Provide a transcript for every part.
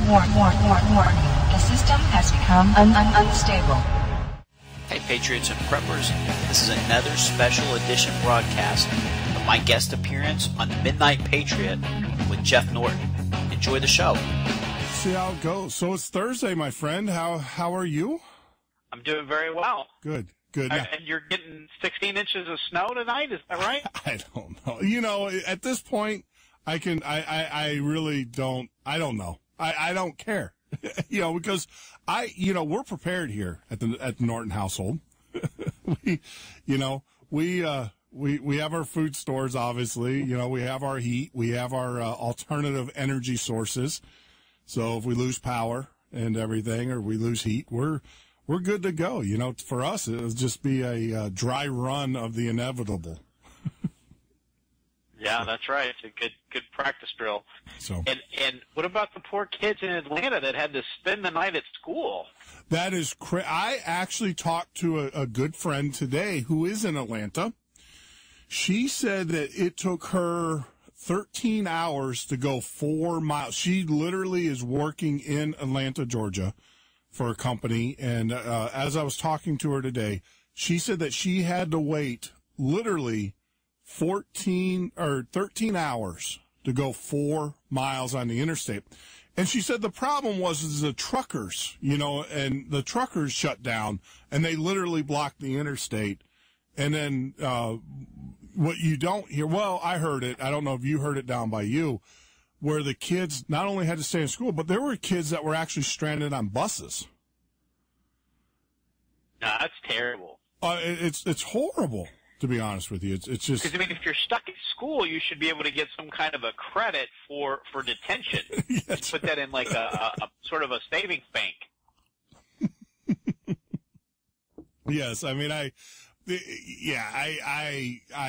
Warning. The system has become unstable. Hey Patriots and Preppers, this is another special edition broadcast of my guest appearance on the Midnight Patriot with Jeff Norton. Enjoy the show. See how it goes. So it's Thursday, my friend. How are you? I'm doing very well. Good. And you're getting 16 inches of snow tonight, is that right? I don't know. You know, at this point, I really don't know. I don't care. You know, because we're prepared here at the Norton household. we have our food stores, obviously. You know, we have our heat. We have our alternative energy sources. So if we lose power and everything, or we lose heat, we're good to go. You know, for us, it'll just be a dry run of the inevitable. Yeah, that's right. It's a good practice drill. So, and what about the poor kids in Atlanta that had to spend the night at school? That is I actually talked to a good friend today who is in Atlanta. She said that it took her 13 hours to go 4 miles. She literally is working in Atlanta, Georgia, for a company. And as I was talking to her today, she said that she had to wait literally 13 hours to go 4 miles on the interstate. And she said the problem was the truckers, and the truckers shut down and they literally blocked the interstate. And then what you don't hear, well, I heard it. I don't know if you heard it down by you, where the kids not only had to stay in school, but there were kids that were actually stranded on buses. No, that's terrible. It's horrible. To be honest with you, it's just because if you're stuck at school, you should be able to get some kind of a credit for detention. Yes, put that in like a sort of a savings bank. Yes, I mean I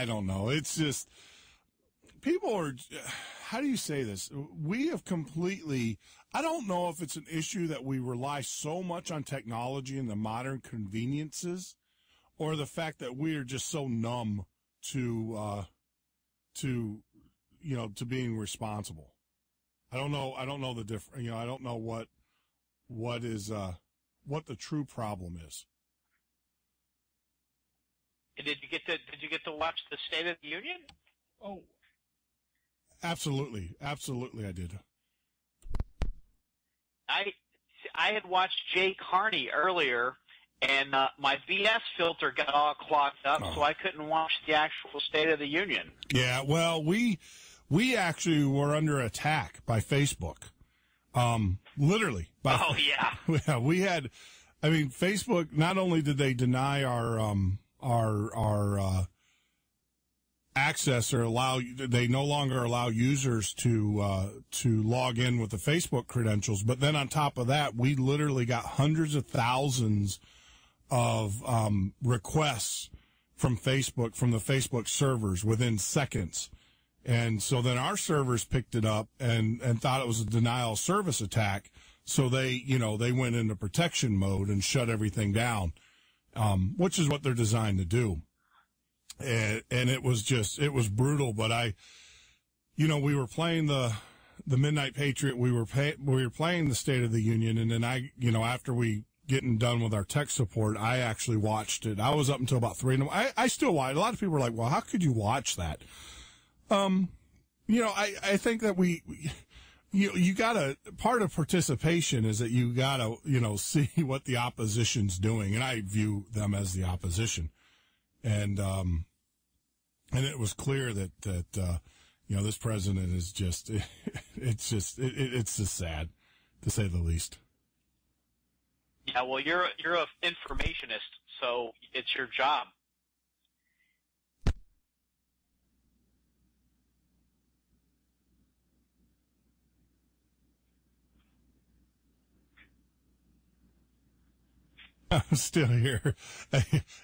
don't know. It's just people are. How do you say this? We have completely. I don't know if it's an issue that we rely so much on technology and the modern conveniences, or the fact that we are just so numb to being responsible. I don't know the difference. I don't know what the true problem is. And did you get to watch the State of the Union? Oh, absolutely, I did. I had watched Jay Carney earlier. And my BS filter got all clogged up, so I couldn't watch the actual State of the Union. Yeah, well, we actually were under attack by Facebook, literally. Yeah, we had. I mean, Facebook. Not only did they deny our access, or they no longer allow users to log in with the Facebook credentials, but then on top of that, we literally got hundreds of thousands of requests from Facebook, from the Facebook servers within seconds. And so then our servers picked it up and thought it was a denial of service attack. So they went into protection mode and shut everything down, which is what they're designed to do. And it was brutal. But we were playing the Midnight Patriot. We were playing the State of the Union. And then after we getting done with our tech support, I actually watched it. I was up until about 3 a.m. I still watch. A lot of people are like, well, how could you watch that? I think that you gotta, part of participation is that you gotta, see what the opposition's doing. And I view them as the opposition. And it was clear that this president is just, it's just sad, to say the least. Yeah, well, you're an informationist, so it's your job. I'm still here.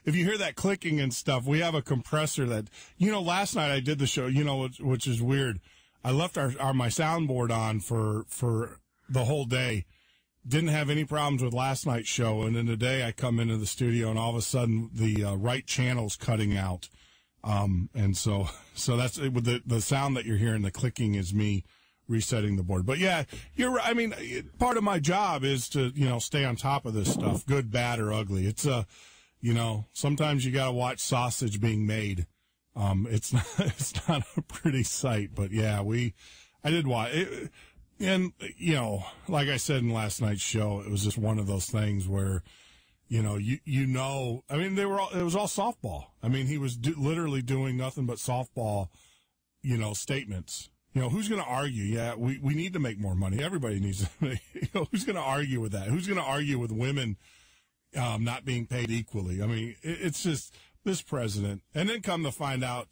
If you hear that clicking and stuff, we have a compressor that, last night I did the show, which is weird. I left my soundboard on for the whole day. Didn't have any problems with last night's show, and then today I come into the studio and all of a sudden the right channel's cutting out, and so that's with the sound that you're hearing. The clicking is me resetting the board. But yeah, you're right. I mean, part of my job is to, stay on top of this stuff, good, bad, or ugly. It's sometimes you got to watch sausage being made. It's not a pretty sight, but yeah, I did watch it. And, like I said in last night's show, it was just one of those things where, I mean, it was all softball. I mean, he was literally doing nothing but softball, statements. Who's going to argue? Yeah, we need to make more money. Everybody needs to who's going to argue with that? Who's going to argue with women, not being paid equally? I mean, it's just this president. And then come to find out,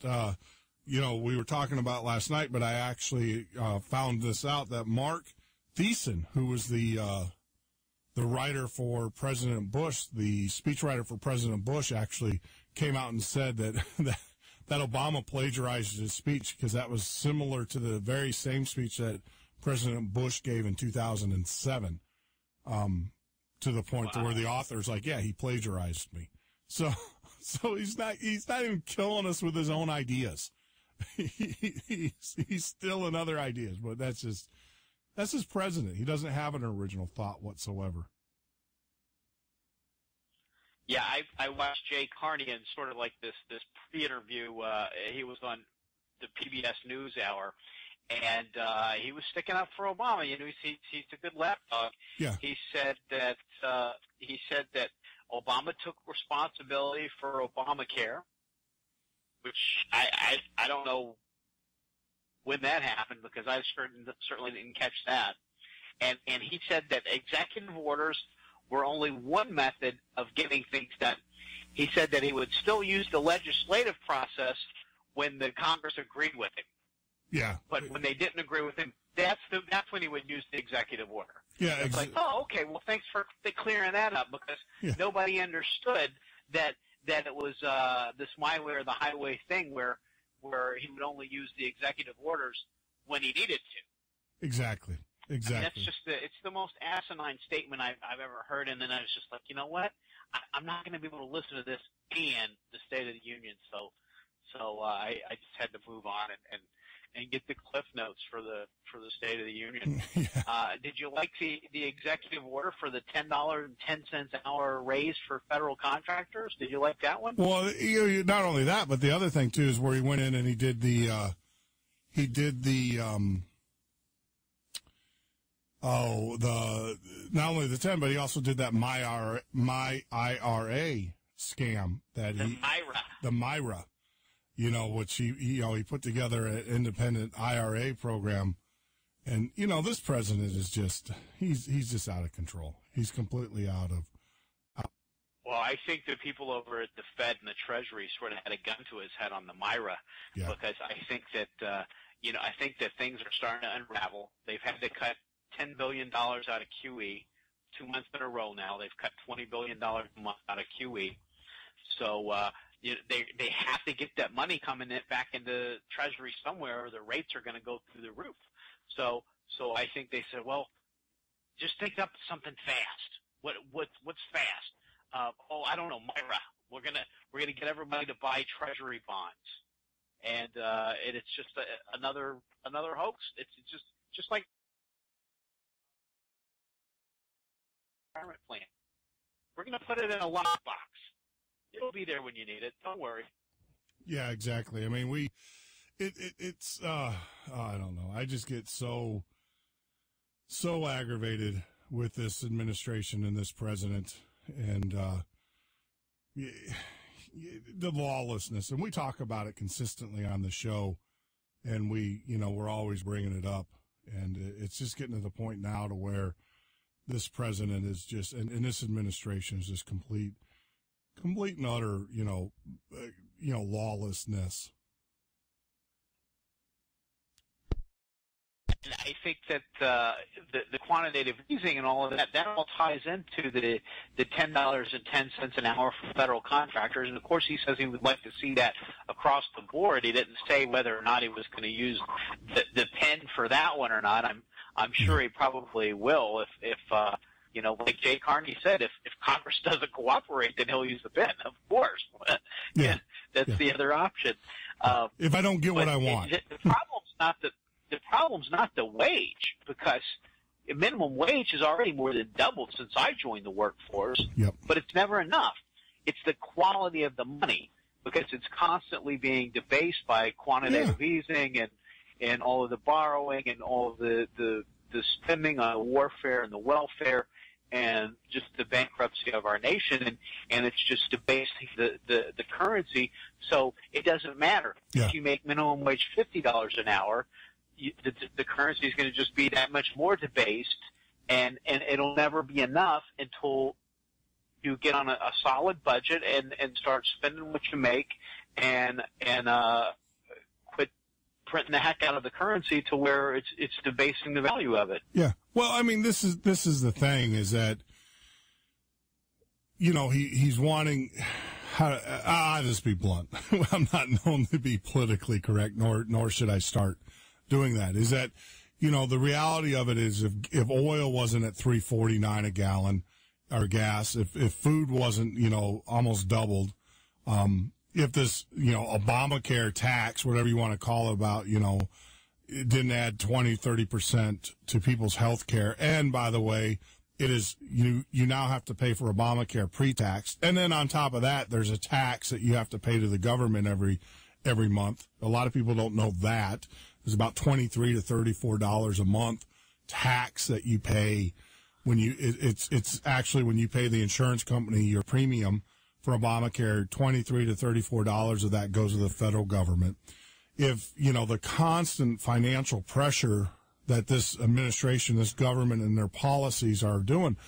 we were talking about last night, but I actually, found this out that Mark Thiessen, who was the writer for President Bush, the speechwriter for President Bush, actually came out and said that Obama plagiarized his speech because that was similar to the very same speech that President Bush gave in 2007, to the point to where the author's like, yeah, he plagiarized me. So he's not even killing us with his own ideas. He's still in other ideas, but that's his president. He doesn't have an original thought whatsoever. Yeah, I watched Jay Carney in sort of like this pre-interview. He was on the PBS NewsHour, and he was sticking up for Obama. He's a good lapdog. Yeah. He said that Obama took responsibility for Obamacare, which I don't know when that happened because I certainly didn't catch that. And he said that executive orders were only one method of getting things done. He said that he would still use the legislative process when the Congress agreed with him. Yeah. But when they didn't agree with him, that's when he would use the executive order. Yeah. It's like, oh, okay, well, thanks for clearing that up because nobody understood that it was this my way or the highway thing where he would only use the executive orders when he needed to. Exactly. I mean, that's just it's the most asinine statement I've ever heard. And then I was just like, you know what? I'm not going to be able to listen to this and the State of the Union. So I just had to move on and get the cliff notes for the State of the Union. Yeah. Did you like the executive order for the $10.10 an hour raise for federal contractors? Did you like that one? Well, not only that, but the other thing too is where he went in and he did not only the 10, but he also did that My IRA scam the Myra, which he put together an independent IRA program. And, this president is he's just out of control. He's completely out of. Well, I think the people over at the Fed and the Treasury sort of had a gun to his head on the Myra, because I think that, I think that things are starting to unravel. They've had to cut $10 billion out of QE 2 months in a row now. They've cut $20 billion a month out of QE. So, they have to get that money coming back into Treasury somewhere or the rates are going to go through the roof. So I think they said, well, just think up something fast. What's fast? I don't know, Myra. We're gonna get everybody to buy Treasury bonds. And it's just another hoax. It's just like retirement plan. We're going to put it in a lockbox. It'll be there when you need it. Don't worry. Yeah, exactly. I mean, it's I don't know. I just get so aggravated with this administration and this president and the lawlessness. And we talk about it consistently on the show, and we're always bringing it up. And it's just getting to the point now to where this president is just, and this administration is just complete and utter, lawlessness. And I think that the quantitative easing and all of that all ties into the $10.10 an hour for federal contractors. And of course, he says he would like to see that across the board. He didn't say whether or not he was going to use the pen for that one or not. I'm sure he probably will if like Jay Carney said, if Congress doesn't cooperate, then he'll use the pen. Of course, that's the other option. If I don't get what I want, the problem's not that. the problem's not the wage, because minimum wage has already more than doubled since I joined the workforce. Yep. But it's never enough. It's the quality of the money, because it's constantly being debased by quantitative easing and all of the borrowing and all of the spending on warfare and the welfare and just the bankruptcy of our nation, and it's just debasing the currency. So it doesn't matter if you make minimum wage $50 an hour. The currency is going to just be that much more debased, and it'll never be enough until you get on a solid budget and start spending what you make and quit printing the heck out of the currency to where it's debasing the value of it. Yeah. Well, I mean, this is the thing, is that, you know, he's wanting. I'll just be blunt. I'm not known to be politically correct, nor should I start doing that. Is that, you know, the reality of it is, if oil wasn't at $3.49 a gallon, or gas, if food wasn't, you know, almost doubled, if this, you know, Obamacare tax, whatever you want to call it, about, you know, it didn't add 20-30% to people's health care. And by the way, it is, you now have to pay for Obamacare pre-tax. And then on top of that, there's a tax that you have to pay to the government every month. A lot of people don't know that. There's about $23 to $34 a month tax that you pay when it's actually when you pay the insurance company your premium for Obamacare. $23 to $34 of that goes to the federal government. If, you know, the constant financial pressure that this administration, this government, and their policies are doing,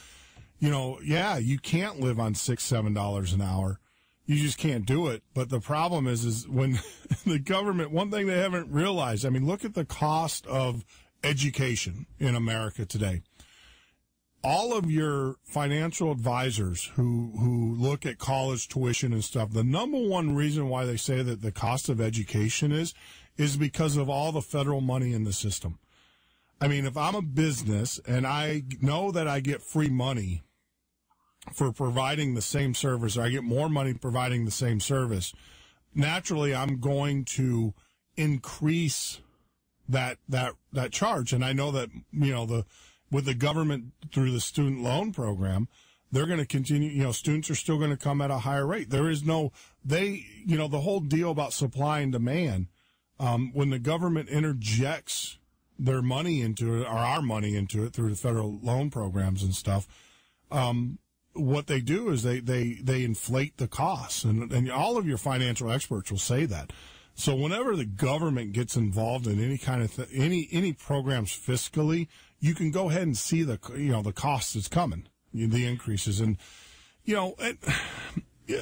you know, you can't live on $6, $7 an hour. You just can't do it. But the problem is when the government, one thing they haven't realized, I mean, look at the cost of education in America today. All of your financial advisors who look at college tuition and stuff, the number one reason why they say that the cost of education is because of all the federal money in the system. I mean, if I'm a business and I know that I get free money for providing the same service, or I get more money providing the same service, naturally I'm going to increase that charge. And I know that, you know, with the government through the student loan program, they're going to continue, you know, students are still going to come at a higher rate. There is you know, the whole deal about supply and demand, when the government interjects their money into it, or our money into it through the federal loan programs and stuff, what they do is they inflate the costs, and all of your financial experts will say that. So whenever the government gets involved in any kind of any programs fiscally, you can go ahead and see the cost that's coming, the increases. And, you know,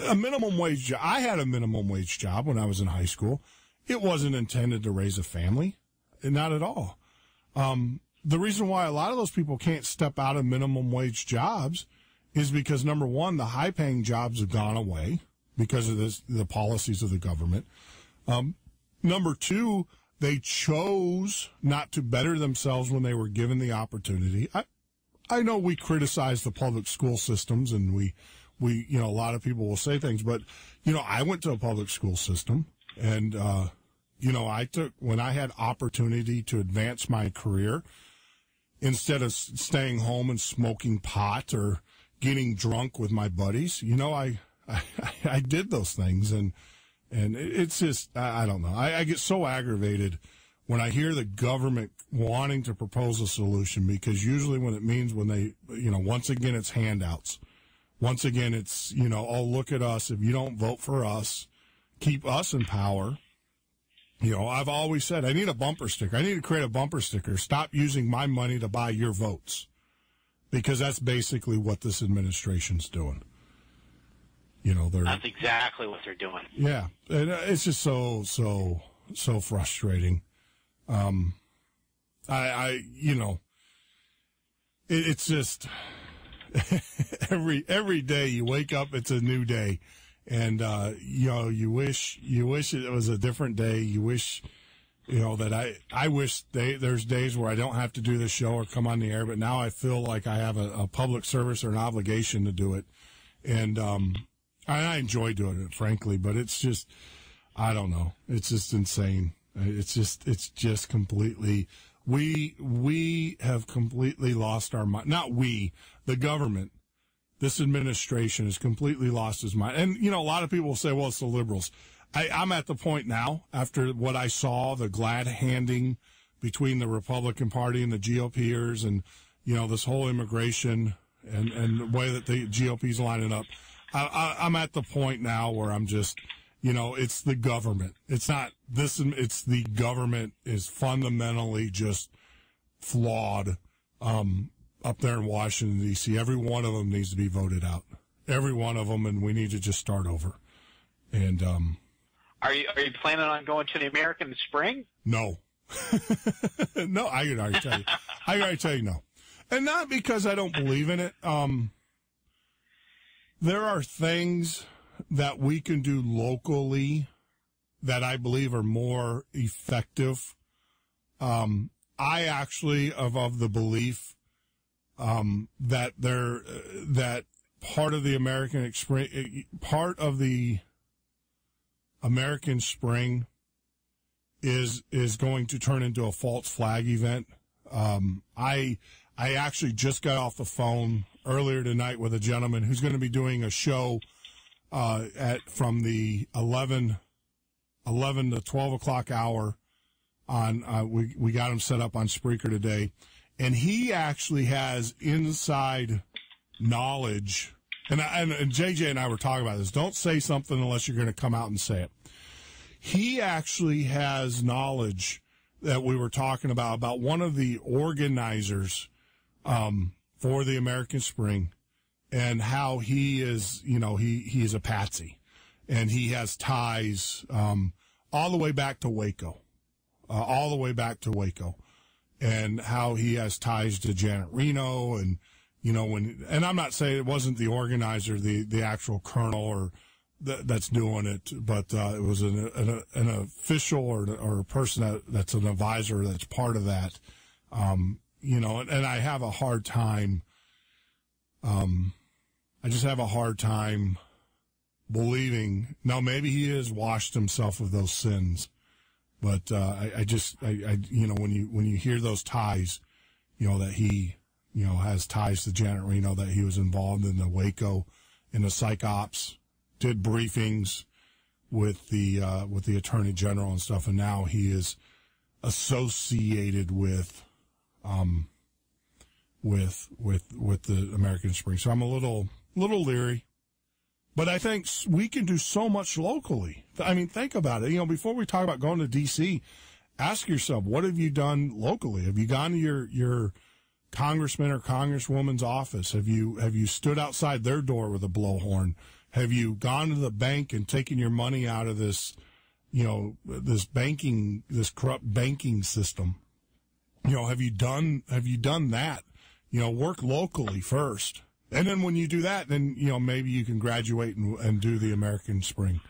a minimum wage job. I had a minimum wage job when I was in high school. It wasn't intended to raise a family, not at all. The reason why a lot of those people can't step out of minimum wage jobs is because, number one, the high paying jobs have gone away because of the policies of the government. Number two, they chose not to better themselves when they were given the opportunity. I know we criticize the public school systems, and we, you know, a lot of people will say things, but, you know, I went to a public school system, and, you know, when I had opportunity to advance my career, instead of staying home and smoking pot or getting drunk with my buddies, you know, I did those things, and it's just, I don't know. I get so aggravated when I hear the government wanting to propose a solution, because usually when they, you know, once again, it's handouts. Once again, it's, you know, oh, look at us. If you don't vote for us, keep us in power. You know, I've always said I need a bumper sticker. I need to create a bumper sticker. Stop using my money to buy your votes, because that's basically what this administration's doing. You know, that's exactly what they're doing. Yeah, and it's just so frustrating. You know, it's just every day you wake up, it's a new day, and you know, you wish it was a different day. You wish, you know, that I wish there's days where I don't have to do this show or come on the air, but now I feel like I have a public service or an obligation to do it, and I enjoy doing it, frankly, but it's just, I don't know. It's just insane. It's just completely, we have completely lost our mind. Not we, the government. This administration has completely lost his mind. And, a lot of people will say, well, it's the liberals. I'm at the point now, after what I saw, the glad handing between the Republican Party and the GOPers and, this whole immigration and the way that the GOP's lining up. I'm at the point now where I'm just, it's the government. It's not this, it's the government is fundamentally just flawed, up there in Washington, D.C. Every one of them needs to be voted out. Every one of them, and we need to just start over. And, Are you planning on going to the American Spring? No. No, I can already tell you. I can already tell you no. And not because I don't believe in it. There are things that we can do locally that I believe are more effective. I actually am of the belief that part of the American Spring is going to turn into a false flag event. I actually just got off the phone earlier tonight with a gentleman who's going to be doing a show from the 11 to 12 o'clock hour on we got him set up on Spreaker today, and he actually has inside knowledge. And JJ and I were talking about this. Don't say something unless you're going to come out and say it. He actually has knowledge that we were talking about one of the organizers for the American Spring, and how he is, he is a patsy, and he has ties all the way back to Waco, and how he has ties to Janet Reno, and and I'm not saying it wasn't the organizer, the actual colonel or that's doing it, but it was an official or a person that's an advisor that's part of that. And I have a hard time. I just have a hard time believing. Now, maybe he has washed himself of those sins, but when you hear those ties, that he has ties to Janet Reno, that he was involved in the Waco, in the psych ops, did briefings with the Attorney General and stuff, and now he is associated with the American Spring. So I'm a little leery, but I think we can do so much locally. I mean, think about it. Before we talk about going to D.C., ask yourself, what have you done locally? Have you gone to your congressman or congresswoman's office? Have you stood outside their door with a blowhorn? Have you gone to the bank and taken your money out of this corrupt banking system? Have you done that? Work locally first. And then when you do that, then, maybe you can graduate and do the American Spring.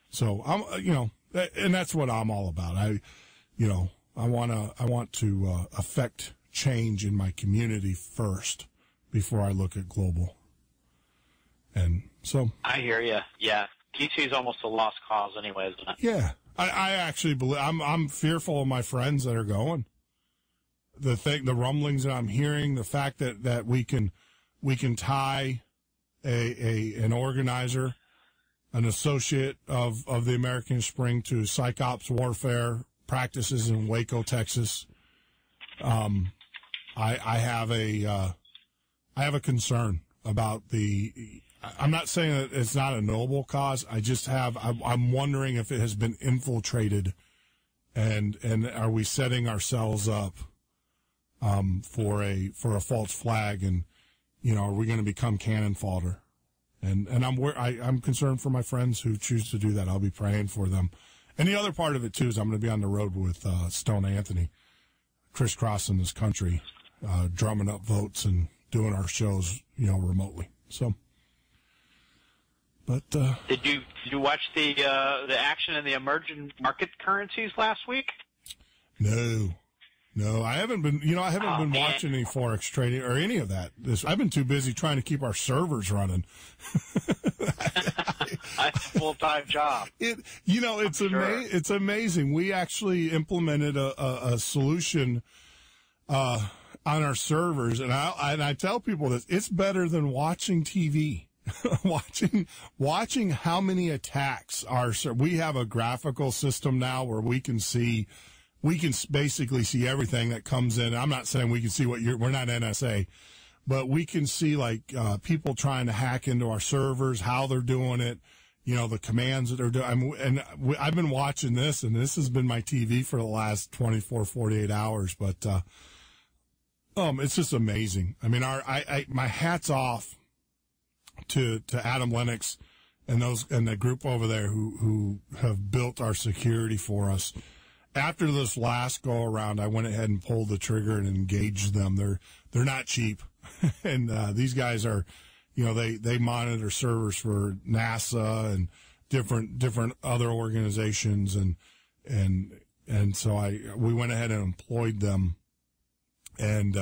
So and that's what I'm all about. I want to affect change in my community first before I look at global. And so I hear you. Yeah. DC is almost a lost cause anyway, isn't it? Yeah. I actually believe I'm fearful of my friends that are going. The rumblings that I'm hearing, the fact that we can tie an organizer, an associate of the American Spring to psych ops warfare practices in Waco, Texas. I have a concern about I'm not saying that it's not a noble cause. I'm wondering if it has been infiltrated, and are we setting ourselves up for a false flag, and are we going to become cannon fodder? And I'm concerned for my friends who choose to do that. I'll be praying for them. And the other part of it too is I'm going to be on the road with Stone Anthony, crisscrossing this country, drumming up votes and doing our shows, remotely. So, but did you watch the action in the emerging market currencies last week? No, I haven't been. I haven't been watching any forex trading or any of that. I've been too busy trying to keep our servers running. That's a full-time job. It's amazing. We actually implemented a solution on our servers, and I tell people this: it's better than watching TV. watching how many attacks we have a graphical system now where we can basically see everything that comes in. I'm not saying we can see we're not NSA, but we can see people trying to hack into our servers, how they're doing it, the commands that they're doing. I've been watching this, and this has been my TV for the last 24, 48 hours, but it's just amazing. I mean, my hat's off to Adam Lennox and the group over there who have built our security for us. After this last go around, I went ahead and pulled the trigger and engaged them. They're not cheap, and these guys are, they monitor servers for NASA and different other organizations, and so we went ahead and employed them, and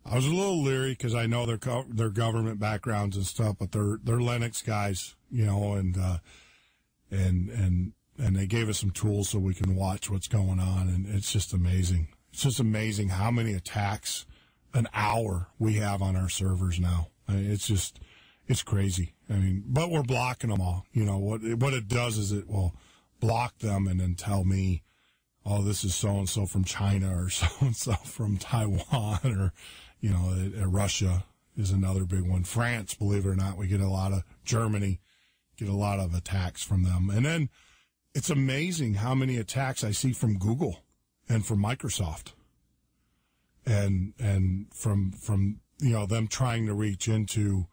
I was a little leery because I know their government backgrounds and stuff, but they're Linux guys, and they gave us some tools so we can watch what's going on, and it's just amazing. It's just amazing how many attacks an hour we have on our servers now. I mean, it's crazy. I mean, but we're blocking them all. What it does is it will block them and then tell me, oh, this is so-and-so from China or so-and-so from Taiwan or, Russia is another big one. France, believe it or not, we get a lot of Germany, get a lot of attacks from them. And then it's amazing how many attacks I see from Google and from Microsoft and from them trying to reach into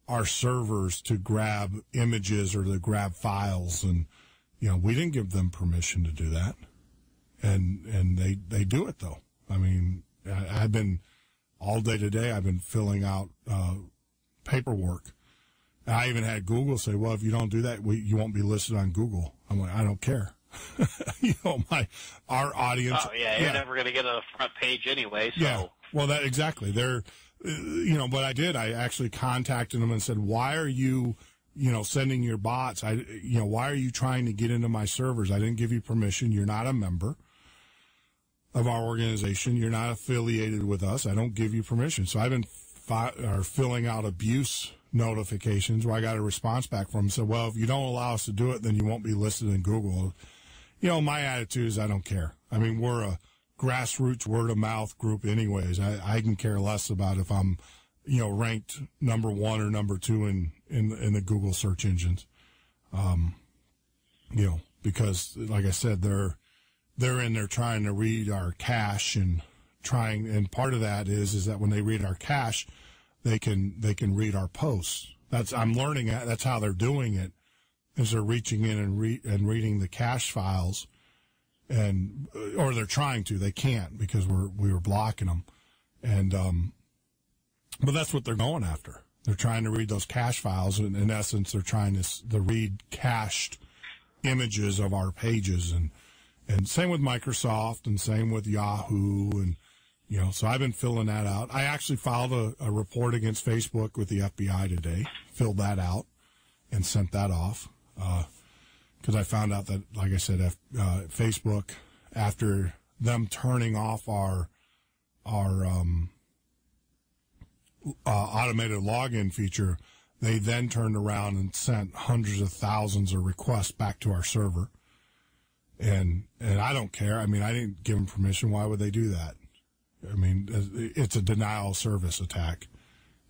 our servers to grab images or to grab files. And, we didn't give them permission to do that. And they do it though. I mean, I've been all day today, I've been filling out, paperwork. I even had Google say, well, if you don't do that, you won't be listed on Google. I'm like, I don't care. Our audience. Oh yeah, you're never going to get on the front page anyway. So. Yeah. Well, that exactly. They're, but I actually contacted them and said, why are you, sending your bots? Why are you trying to get into my servers? I didn't give you permission. You're not a member of our organization. You're not affiliated with us. I don't give you permission. So I've been filling out abuse notifications where I got a response back from them. Said, well, if you don't allow us to do it, then you won't be listed in Google. My attitude is I don't care. I mean, we're a grassroots word of mouth group anyways. I can care less about if I'm, ranked number 1 or number 2 in the Google search engines. Because like I said, they're in there trying to read our cache and part of that is that when they read our cache, they can read our posts. I'm learning that's how they're doing it, is they're reaching in and reading the cache files, or they're trying to. They can't because we were blocking them, but that's what they're going after. They're trying to read those cache files, and in essence, they're trying to read cached images of our pages, and same with Microsoft, and same with Yahoo, and so I've been filling that out. I actually filed a report against Facebook with the FBI today, filled that out, and sent that off, because I found out that, like I said, Facebook, after them turning off our automated login feature, they then turned around and sent hundreds of thousands of requests back to our server. And I don't care. I mean, I didn't give them permission. Why would they do that? I mean, it's a denial of service attack,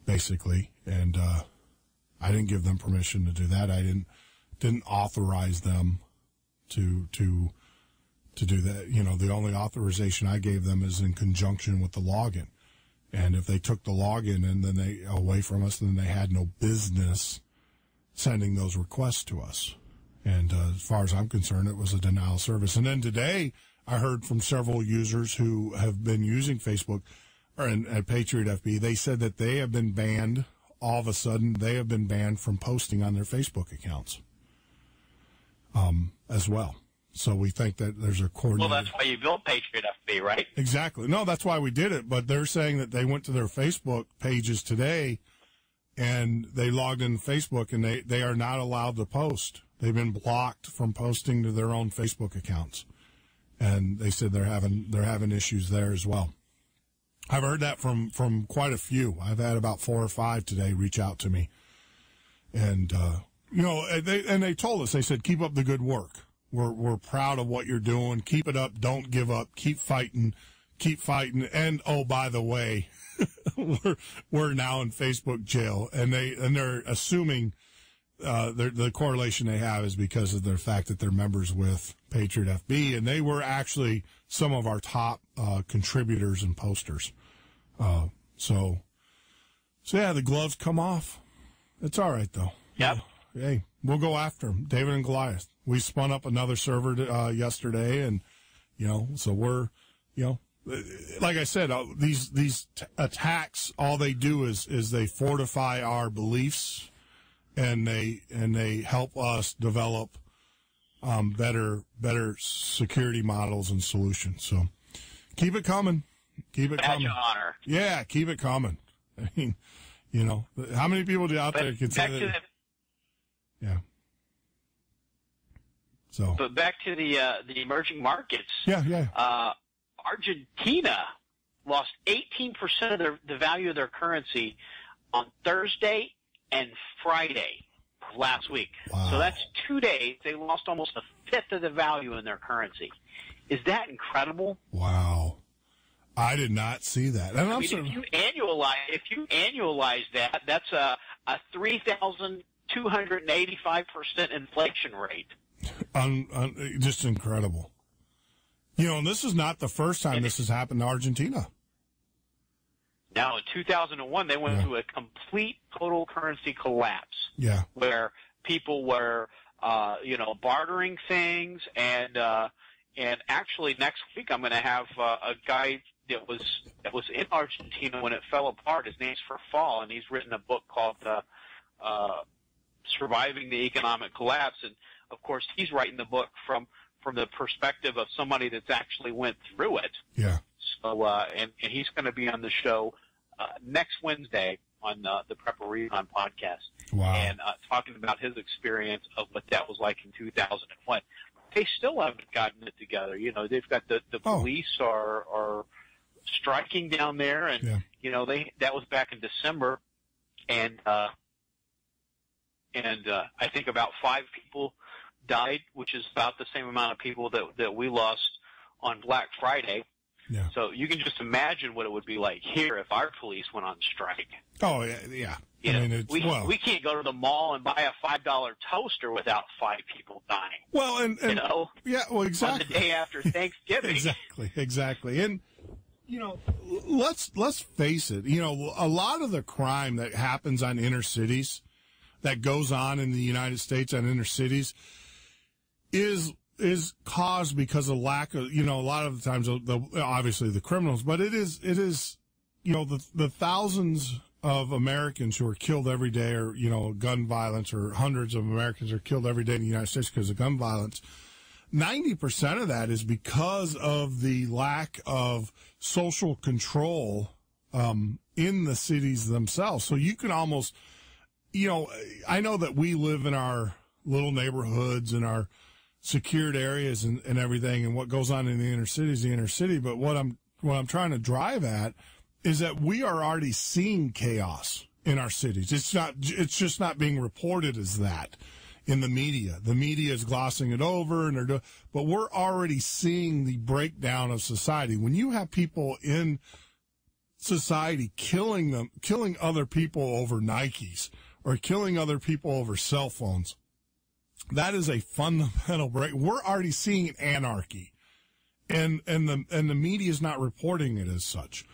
basically. And I didn't give them permission to do that. I didn't authorize them to do that. The only authorization I gave them is in conjunction with the login. And if they took the login and then they away from us, then they had no business sending those requests to us. And as far as I'm concerned, it was a denial of service. And then today, I heard from several users who have been using Facebook or at Patriot FB. They said that they have been banned. All of a sudden, they have been banned from posting on their Facebook accounts as well. So we think that there's a coordinated... Well, that's why you built Patriot FB, right? Exactly. No, that's why we did it. But they're saying that they went to their Facebook pages today and they logged in Facebook, and they are not allowed to post. They've been blocked from posting to their own Facebook accounts, and they said they're having issues there as well. I've heard that from quite a few. I've had about 4 or 5 today reach out to me, and they told us, they said, keep up the good work. We're proud of what you're doing. Keep it up. Don't give up. Keep fighting. And oh, by the way, we're now in Facebook jail, and they're assuming the correlation they have is because of the fact that they're members with Patriot FB, and they were actually some of our top contributors and posters. So yeah, the gloves come off. It's all right though. Yep. Hey, we'll go after them. David and Goliath. We spun up another server yesterday, and so we're like I said, these attacks, all they do is they fortify our beliefs, and they help us develop better security models and solutions. So keep it coming. Keep it coming. Badge of honor. Yeah, keep it coming. I mean, how many people out there can say that? Yeah. So. But back to the emerging markets. Yeah. Argentina lost 18% of the value of their currency on Thursday and Friday of last week. Wow. So that's 2 days. They lost almost a fifth of the value in their currency. Is that incredible? Wow. I did not see that. And if you annualize that, that's a 3,285% inflation rate. Just incredible. And this is not the first time this has happened to Argentina. Now, in 2001, they went through a complete total currency collapse. Yeah. Where people were, bartering things, and actually next week I'm going to have a guy that was in Argentina when it fell apart. His name's Fall, and he's written a book called Surviving the Economic Collapse, and of course he's writing the book from the perspective of somebody that's actually went through it. Yeah. So, and he's going to be on the show next Wednesday on the Preparedness podcast. Wow. And talking about his experience of what that was like in 2001. They still haven't gotten it together. They've got the police are striking down there, and that was back in December, and I think about 5 people died, which is about the same amount of people that we lost on Black Friday. Yeah. So you can just imagine what it would be like here if our police went on strike. Oh, yeah. We can't go to the mall and buy a $5 toaster without 5 people dying. Well, and yeah, well, exactly. On the day after Thanksgiving. Exactly. And let's face it. A lot of the crime that happens on inner cities, that goes on in the United States on inner cities, is caused because of lack of, a lot of the times, obviously the criminals, but it is, the thousands of Americans who are killed every day, or, gun violence, or hundreds of Americans are killed every day in the United States because of gun violence. 90% of that is because of the lack of social control, in the cities themselves. So you can almost, I know that we live in our little neighborhoods and our secured areas and everything, and what goes on in the inner city is the inner city. But what I'm trying to drive at is that we are already seeing chaos in our cities. It's just not being reported as that in the media. The media is glossing it over, but we're already seeing the breakdown of society. When you have people in society killing other people over Nikes, or killing other people over cell phones, that is a fundamental break. We're already seeing anarchy, and the media is not reporting it as such.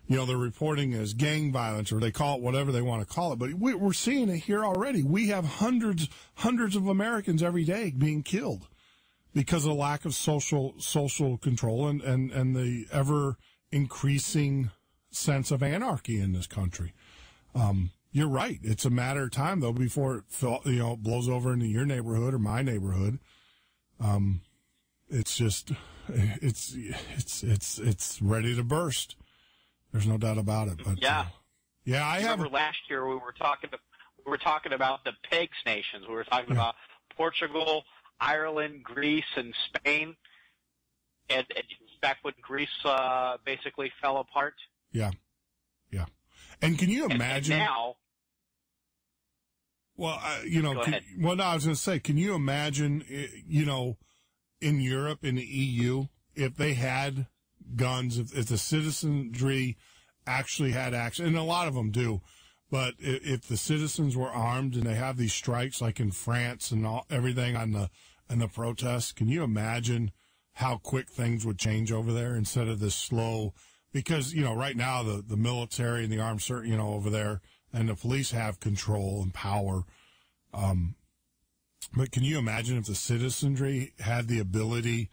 They're reporting it as gang violence, or they call it whatever they want to call it. But we're seeing it here already. We have hundreds of Americans every day being killed because of lack of social control and the ever increasing sense of anarchy in this country. You're right. It's a matter of time, though, before it blows over into your neighborhood or my neighborhood. It's just, it's ready to burst. There's no doubt about it. But, yeah. Yeah, I have. Remember last year we were talking about the PEGS nations. We were talking about Portugal, Ireland, Greece, and Spain. And back when Greece basically fell apart. Yeah. Yeah. And can you imagine? And now. Well, I was going to say, can you imagine, in Europe, in the EU, if they had guns, if the citizenry actually had access, and a lot of them do, but if the citizens were armed and they have these strikes like in France and everything on the protests, can you imagine how quick things would change over there instead of this slow? Because, right now the military and the armed, over there and the police have control and power. But can you imagine if the citizenry had the ability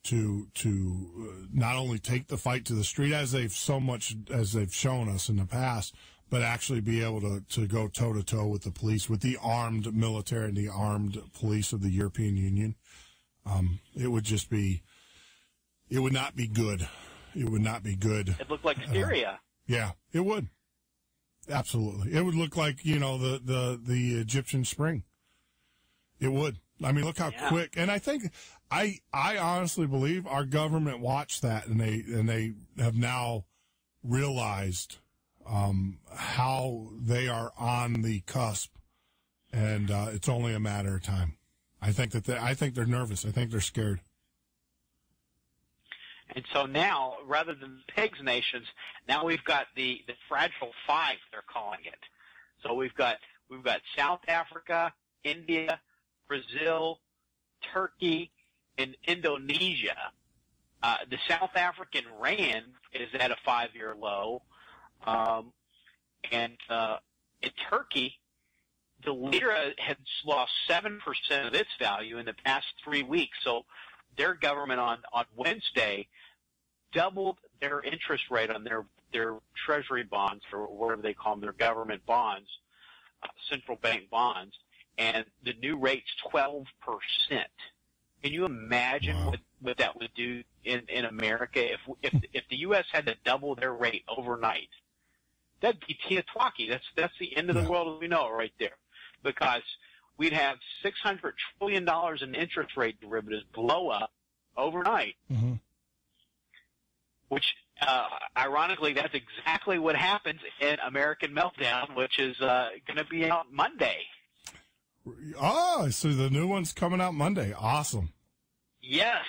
to not only take the fight to the street as they've shown us in the past, but actually be able to go toe to toe with the police, with the armed military and the armed police of the European Union? It would not be good. It would not be good. It looked like Syria. Yeah, it would. Absolutely. It would look like, the Egyptian Spring. It would. I mean, look how quick. And I think, I honestly believe our government watched that and they have now realized, how they are on the cusp, and, it's only a matter of time. I think they're nervous. I think they're scared. And so now, rather than the PEGS nations, now we've got the Fragile Five, they're calling it. So we've got South Africa, India, Brazil, Turkey, and Indonesia. The South African rand is at a 5-year low. And in Turkey, the lira had lost 7% of its value in the past 3 weeks. So their government on Wednesday doubled their interest rate on their treasury bonds, or whatever they call them, their government bonds, central bank bonds, and the new rate's 12%. Can you imagine what that would do in America if the U.S. had to double their rate overnight? That'd be Tiatwaki. That's the end of the world as we know it right there, because we'd have $600 trillion in interest rate derivatives blow up overnight. Mm-hmm. Which, ironically, that's exactly what happens in American Meltdown, which is going to be out Monday. Oh, so the new one's coming out Monday. Awesome. Yes,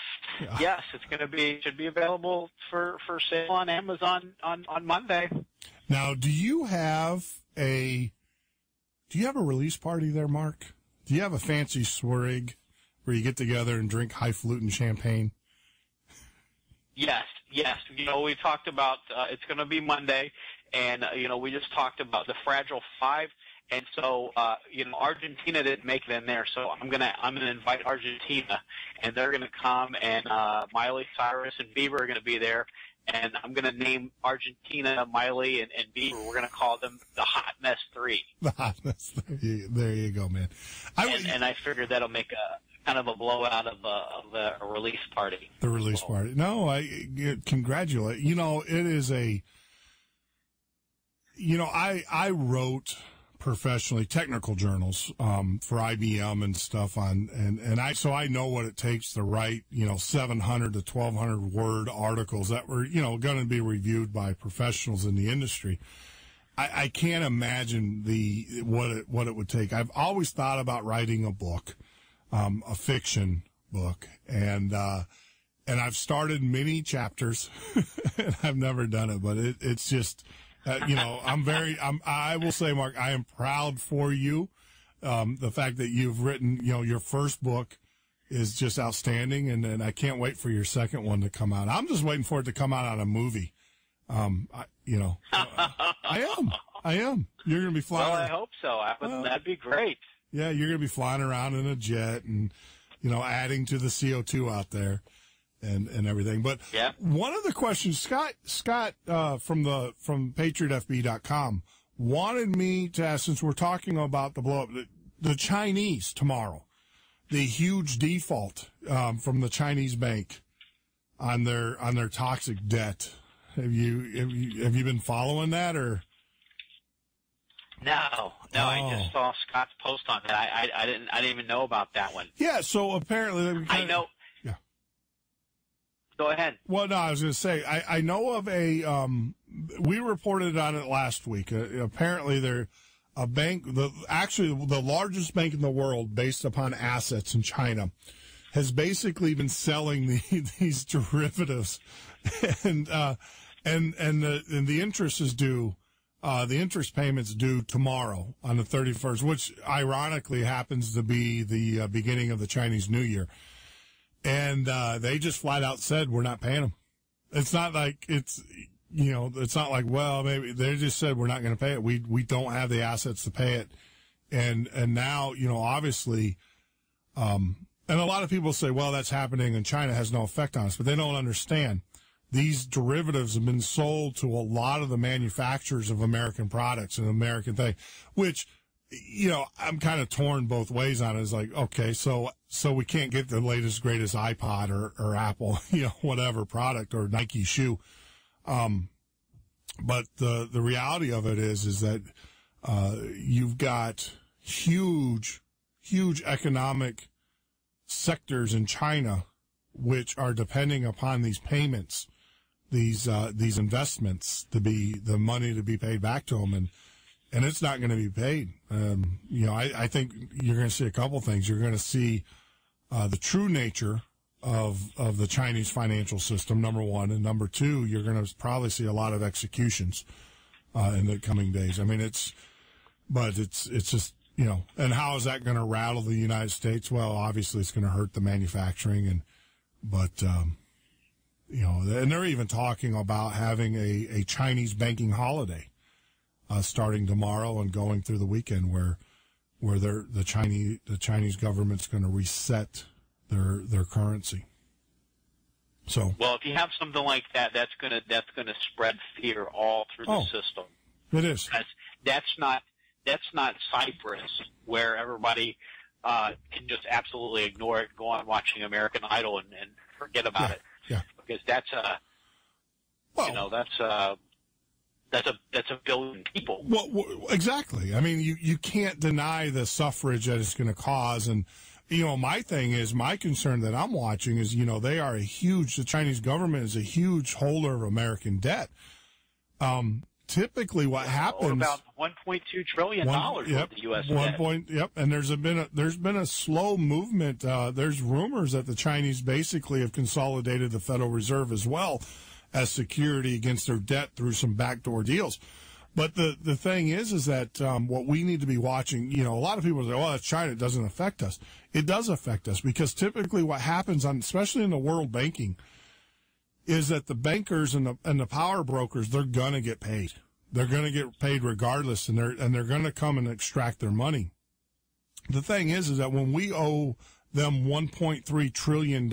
yes, should be available for sale on Amazon on Monday. Now, do you have a release party there, Mark? Do you have a fancy swig where you get together and drink highfalutin champagne? Yes. We talked about it's going to be Monday, and we just talked about the Fragile Five, and so Argentina didn't make it in there, so I'm gonna invite Argentina, and they're gonna come, and Miley Cyrus and Bieber are gonna be there, and I'm gonna name Argentina, Miley, and Bieber. We're gonna call them the Hot Mess 3. The Hot Mess 3. There you go, man. And I figured that'll make a kind of a blowout of a release party. The release party. No, I congratulate. It is I wrote professionally technical journals for IBM and stuff so I know what it takes to write 700 to 1,200 word articles that were going to be reviewed by professionals in the industry. I can't imagine what it would take. I've always thought about writing a book, a fiction book, and I've started many chapters and I've never done it, but it's just. I will say, Mark, I am proud for you. The fact that you've written, your first book is just outstanding. And I can't wait for your second one to come out. I'm just waiting for it to come out on a movie. I am. You're going to be flying. Well, I hope so. That'd be great. Yeah. You're going to be flying around in a jet and, adding to the CO2 out there. And everything. But one of the questions, Scott from PatriotFB.com wanted me to ask, since we're talking about the blow up, the Chinese tomorrow, the huge default from the Chinese bank on their toxic debt. Have you been following that, or? No, I just saw Scott's post on that. I didn't even know about that one. Yeah, so apparently I know. Yeah. Go ahead. Well, no, I was going to say I know of a. We reported on it last week. Apparently, they're a bank. Actually, the largest bank in the world, based upon assets in China, has basically been selling these derivatives, and the interest is due. The interest payment's due tomorrow on the 31st, which ironically happens to be the beginning of the Chinese New Year. And they just flat out said, we're not paying them. It's not like it's not like, well, maybe they just said we're not going to pay it. We don't have the assets to pay it. And now, obviously, and a lot of people say, well, that's happening in China, has no effect on us, but they don't understand. These derivatives have been sold to a lot of the manufacturers of American products and American thing, which, I'm kind of torn both ways on it. It's like, okay, so we can't get the latest, greatest iPod or Apple, whatever product or Nike shoe. But the reality of it is that, you've got huge economic sectors in China which are depending upon these payments, these investments to be the money to be paid back to them, and it's not going to be paid. I think you're going to see a couple things. You're going to see the true nature of the Chinese financial system, number one, and number two, you're going to probably see a lot of executions in the coming days. I mean, it's just, and how is that going to rattle the United States? Well, obviously it's going to hurt the manufacturing, but and they're even talking about having a Chinese banking holiday starting tomorrow and going through the weekend, where the Chinese government's going to reset their currency. So, well, if you have something like that, that's gonna spread fear all through the system. It is. That's not Cyprus, where everybody can just absolutely ignore it, go on watching American Idol and forget about it. Yeah. Because that's a billion people. Well, exactly. I mean, you can't deny the suffrage that it's going to cause. And, my concern that I'm watching is, the Chinese government is a huge holder of American debt. Typically what happens. About $1.2 trillion worth of the U.S. debt. And there's been a slow movement. There's rumors that the Chinese basically have consolidated the Federal Reserve as well as security against their debt through some backdoor deals. But the thing is that what we need to be watching, a lot of people say, oh, it's China, it doesn't affect us. It does affect us, because typically what happens, especially in the world banking, is that the bankers and the power brokers, they're going to get paid. They're going to get paid regardless, and they're going to come and extract their money. The thing is that when we owe them $1.3 trillion,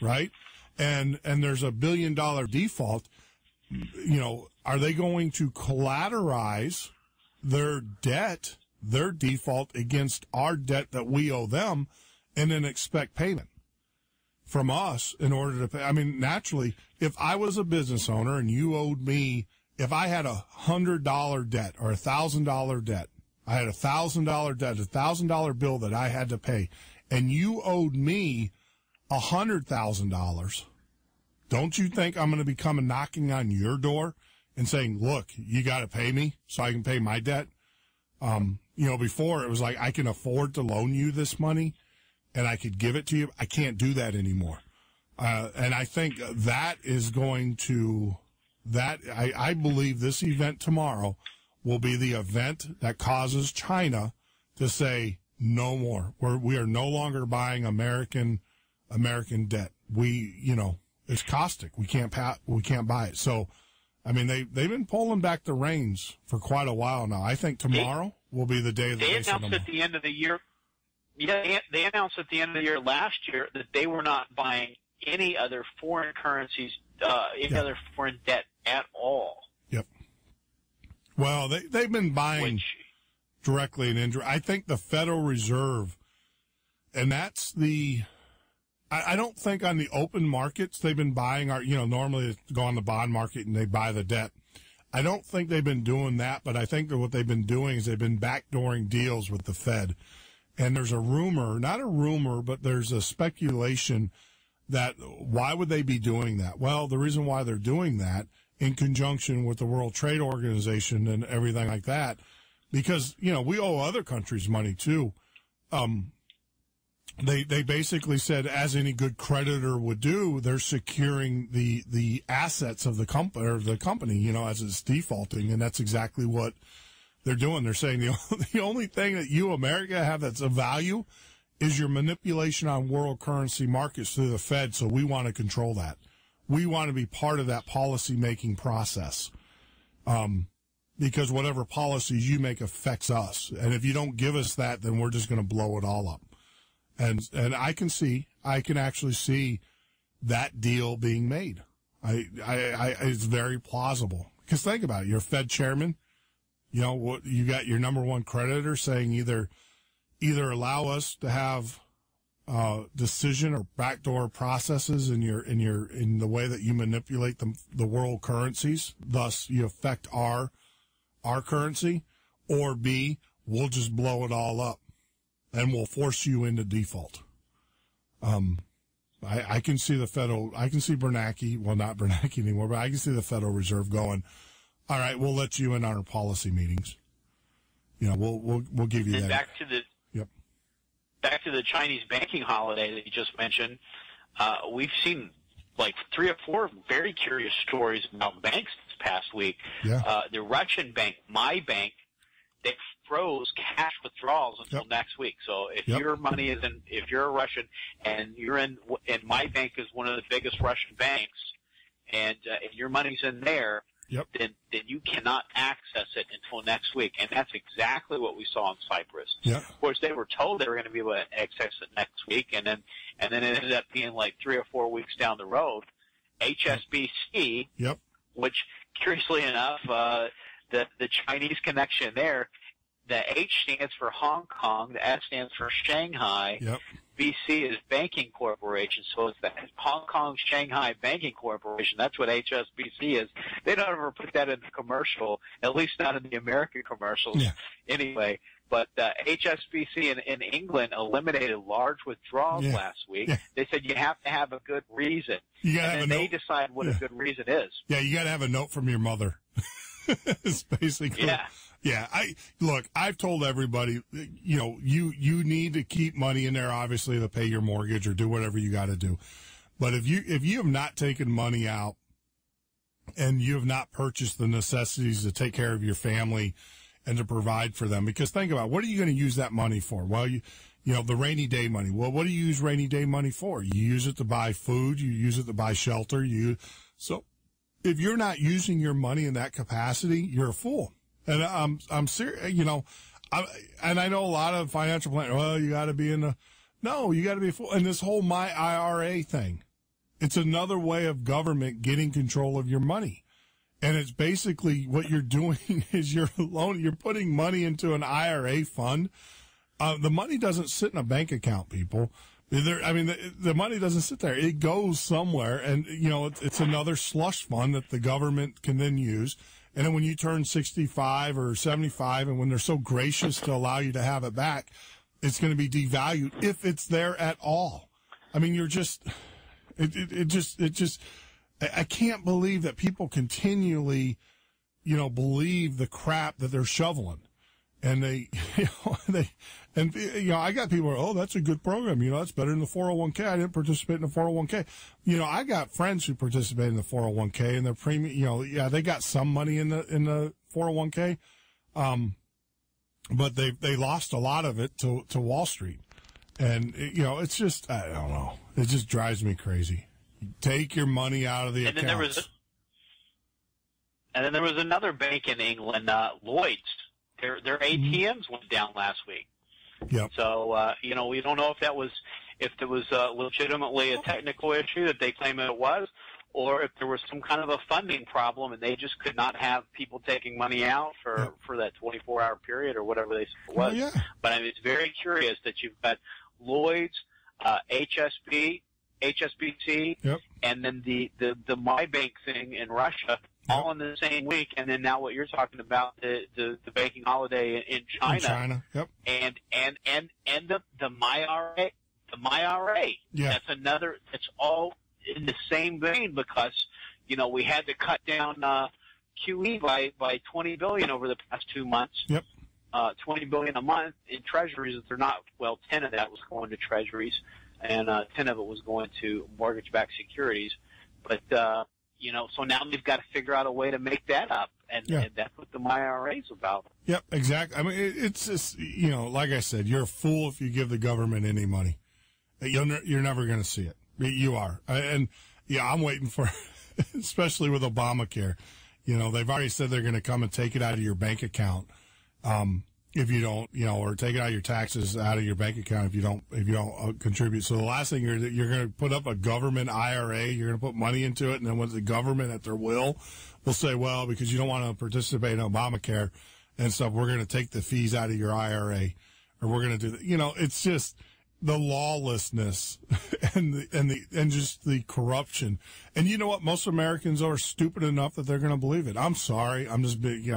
right, and there's a $1 billion default, are they going to collateralize their debt, their default, against our debt that we owe them, and then expect payment from us in order to pay? I mean, naturally, if I was a business owner and you owed me, if I had $100 debt or $1,000 debt, I had $1,000 debt, $1,000 bill that I had to pay, and you owed me $100,000, don't you think I'm going to be coming knocking on your door and saying, look, you got to pay me so I can pay my debt? Before it was like, I can afford to loan you this money and I could give it to you. I can't do that anymore. And I think that is going to, I believe this event tomorrow will be the event that causes China to say no more. We are no longer buying American debt. It's caustic. We can't buy it. So, I mean, they've been pulling back the reins for quite a while now. I think tomorrow will be the day of the They announced at the end of the year. Yeah, they announced at the end of the year last year that they were not buying any other foreign currencies, other foreign debt at all. Yep. Well, they've been buying directly and indirectly. I think the Federal Reserve, and that's I don't think on the open markets they've been buying normally they go on the bond market and they buy the debt. I don't think they've been doing that, but I think that what they've been doing is they've been backdooring deals with the Fed. And there's a rumor, not a rumor, but there's a speculation that why would they be doing that? Well, the reason why they're doing that in conjunction with the World Trade Organization and everything like that, because, you know, we owe other countries money too. They basically said, as any good creditor would do, they're securing the assets of the company, you know, as it's defaulting. And that's exactly what they're doing. They're saying the only thing that you, America, have that's of value is your manipulation on world currency markets through the Fed. So we want to control that. We want to be part of that policy making process. Because whatever policies you make affects us. And if you don't give us that, then we're just going to blow it all up. And I can actually see that deal being made. It's very plausible. Because think about it. You're a Fed chairman. You know, what you got your number one creditor saying either allow us to have decision or backdoor processes in the way that you manipulate the world currencies, thus you affect our currency, or B, we'll just blow it all up and we'll force you into default. I can see I can see Bernanke, well, not Bernanke anymore, but I can see the Federal Reserve going, all right, we'll let you in on our policy meetings. You know, we'll give you and that. Back to the Chinese banking holiday that you just mentioned. We've seen like 3 or 4 very curious stories about banks this past week. Yeah. The Russian bank, My Bank, they froze cash withdrawals until next week. So if your money is if you're a Russian and you're and My Bank is one of the biggest Russian banks, and if your money's in there, then you cannot access it until next week. And that's exactly what we saw in Cyprus. Yeah. Of course, they were told they were going to be able to access it next week, and then it ended up being like 3 or 4 weeks down the road. HSBC, which curiously enough, the Chinese connection there, the H stands for Hong Kong, the S stands for Shanghai. BC is Banking Corporation, so it's the Hong Kong Shanghai Banking Corporation. That's what HSBC is. They don't ever put that in the commercial, at least not in the American commercials anyway. But HSBC in England eliminated large withdrawals last week. They said you have to have a good reason. And then they decide what a good reason is. Yeah, you got to have a note from your mother. It's basically. Yeah, I've told everybody, you know, you need to keep money in there, obviously, to pay your mortgage or do whatever you got to do. But if you have not taken money out and you have not purchased the necessities to take care of your family and to provide for them, because think about, what are you going to use that money for? Well, you know, the rainy day money. Well, what do you use rainy day money for? You use it to buy food. You use it to buy shelter. So if you're not using your money in that capacity, you're a fool. And I'm serious, you know, and I know a lot of financial planners, well, you got to be you got to be full. And this whole My IRA thing, it's another way of government getting control of your money. And it's basically what you're doing is you're putting money into an IRA fund. The money doesn't sit in a bank account, people. The money doesn't sit there. It goes somewhere, and, you know, it's another slush fund that the government can then use. And then when you turn 65 or 75, and when they're so gracious to allow you to have it back, it's going to be devalued if it's there at all. I mean, I can't believe that people continually, you know, believe the crap that they're shoveling. And I got people, oh, that's a good program. You know, that's better than the 401k. I didn't participate in the 401k. You know, I got friends who participate in the 401k and their premium, you know, they got some money in the 401k. But they lost a lot of it to Wall Street. And, you know, it's just, I don't know. It just drives me crazy. Take your money out of the accounts. And then there was another bank in England, Lloyd's. Their ATMs went down last week. Yep. So, you know, we don't know if there was legitimately a technical issue that they claim it was, or if there was some kind of a funding problem and they just could not have people taking money out for that 24-hour period or whatever they said it was. But I mean, it's very curious that you've got Lloyd's, HSBC, and then the My Bank thing in Russia. all in the same week. And then now what you're talking about, the banking holiday in China. In China, yep. And the MyRA. Yeah. That's another, it's all in the same vein because, we had to cut down, QE by $20 billion over the past 2 months. Yep. $20 billion a month in treasuries. They're not, 10 of that was going to treasuries and, 10 of it was going to mortgage-backed securities. But, so now they've got to figure out a way to make that up. And that's what the MyRA is about. Yep, exactly. I mean, it's just, like I said, you're a fool if you give the government any money. You're never going to see it. You are. And, I'm waiting for, especially with Obamacare. They've already said they're going to come and take it out of your bank account. If you don't, or take it out of your taxes out of your bank account if you don't contribute. So the last thing you're going to put up a government IRA, you're going to put money into it, and then when the government at their will say, well, because you don't want to participate in Obamacare and stuff, we're going to take the fees out of your IRA, or we're going to do that. It's just the lawlessness and just the corruption. And you know what? Most Americans are stupid enough that they're going to believe it. I'm sorry. I'm just big,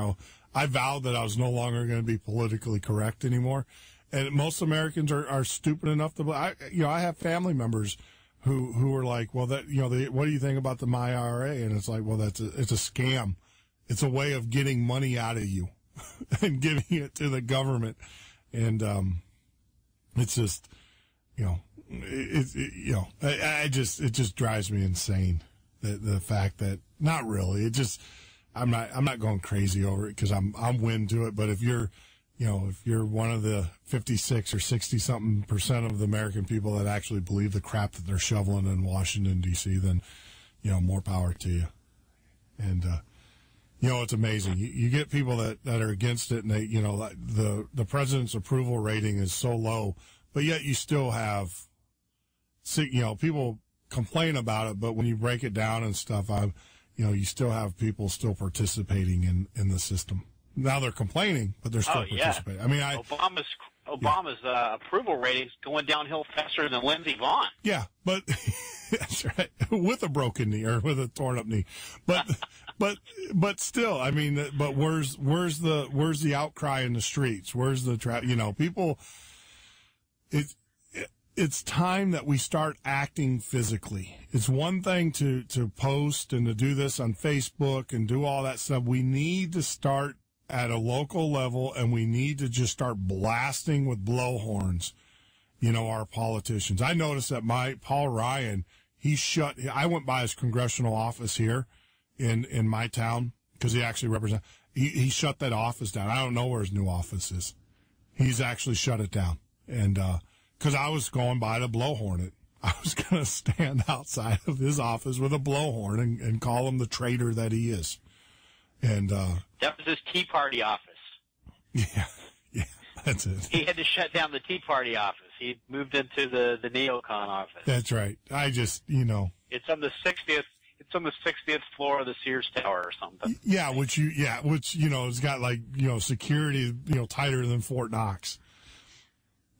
I vowed that I was no longer going to be politically correct anymore. And most Americans are stupid enough to, I have family members who are like, well, what do you think about the MyRA? And it's like, well, it's a scam. It's a way of getting money out of you and giving it to the government. And, it's just, it just drives me insane. The fact that not really, it just, I'm not going crazy over it because I'm win to it. But if you're one of the 56 or 60 something % of the American people that actually believe the crap that they're shoveling in Washington D.C., then, more power to you. And, it's amazing. You get people that are against it and they, the president's approval rating is so low, but yet you still have, people complain about it, but when you break it down and stuff, you still have people still participating in the system. Now they're complaining, but they're still participating. I mean, Obama's approval ratings going downhill faster than Lindsey Vonn. Yeah, but that's right, with a broken knee or with a torn up knee. But still, I mean, but where's the outcry in the streets? Where's the people? It's time that we start acting physically. It's one thing to post and to do this on Facebook and do all that stuff. We need to start at a local level, and we need to just start blasting with blowhorns, our politicians. I noticed that Paul Ryan, I went by his congressional office here in my town because he actually represents, he shut that office down. I don't know where his new office is. He's actually shut it down. And, because I was going by to blowhorn it. I was going to stand outside of his office with a blowhorn and call him the traitor that he is. And that was his Tea Party office. Yeah, that's it. He had to shut down the Tea Party office. He moved into the neocon office. That's right. I just, it's on the 60th. It's on the 60th floor of the Sears Tower or something. Yeah, which it's got like security tighter than Fort Knox.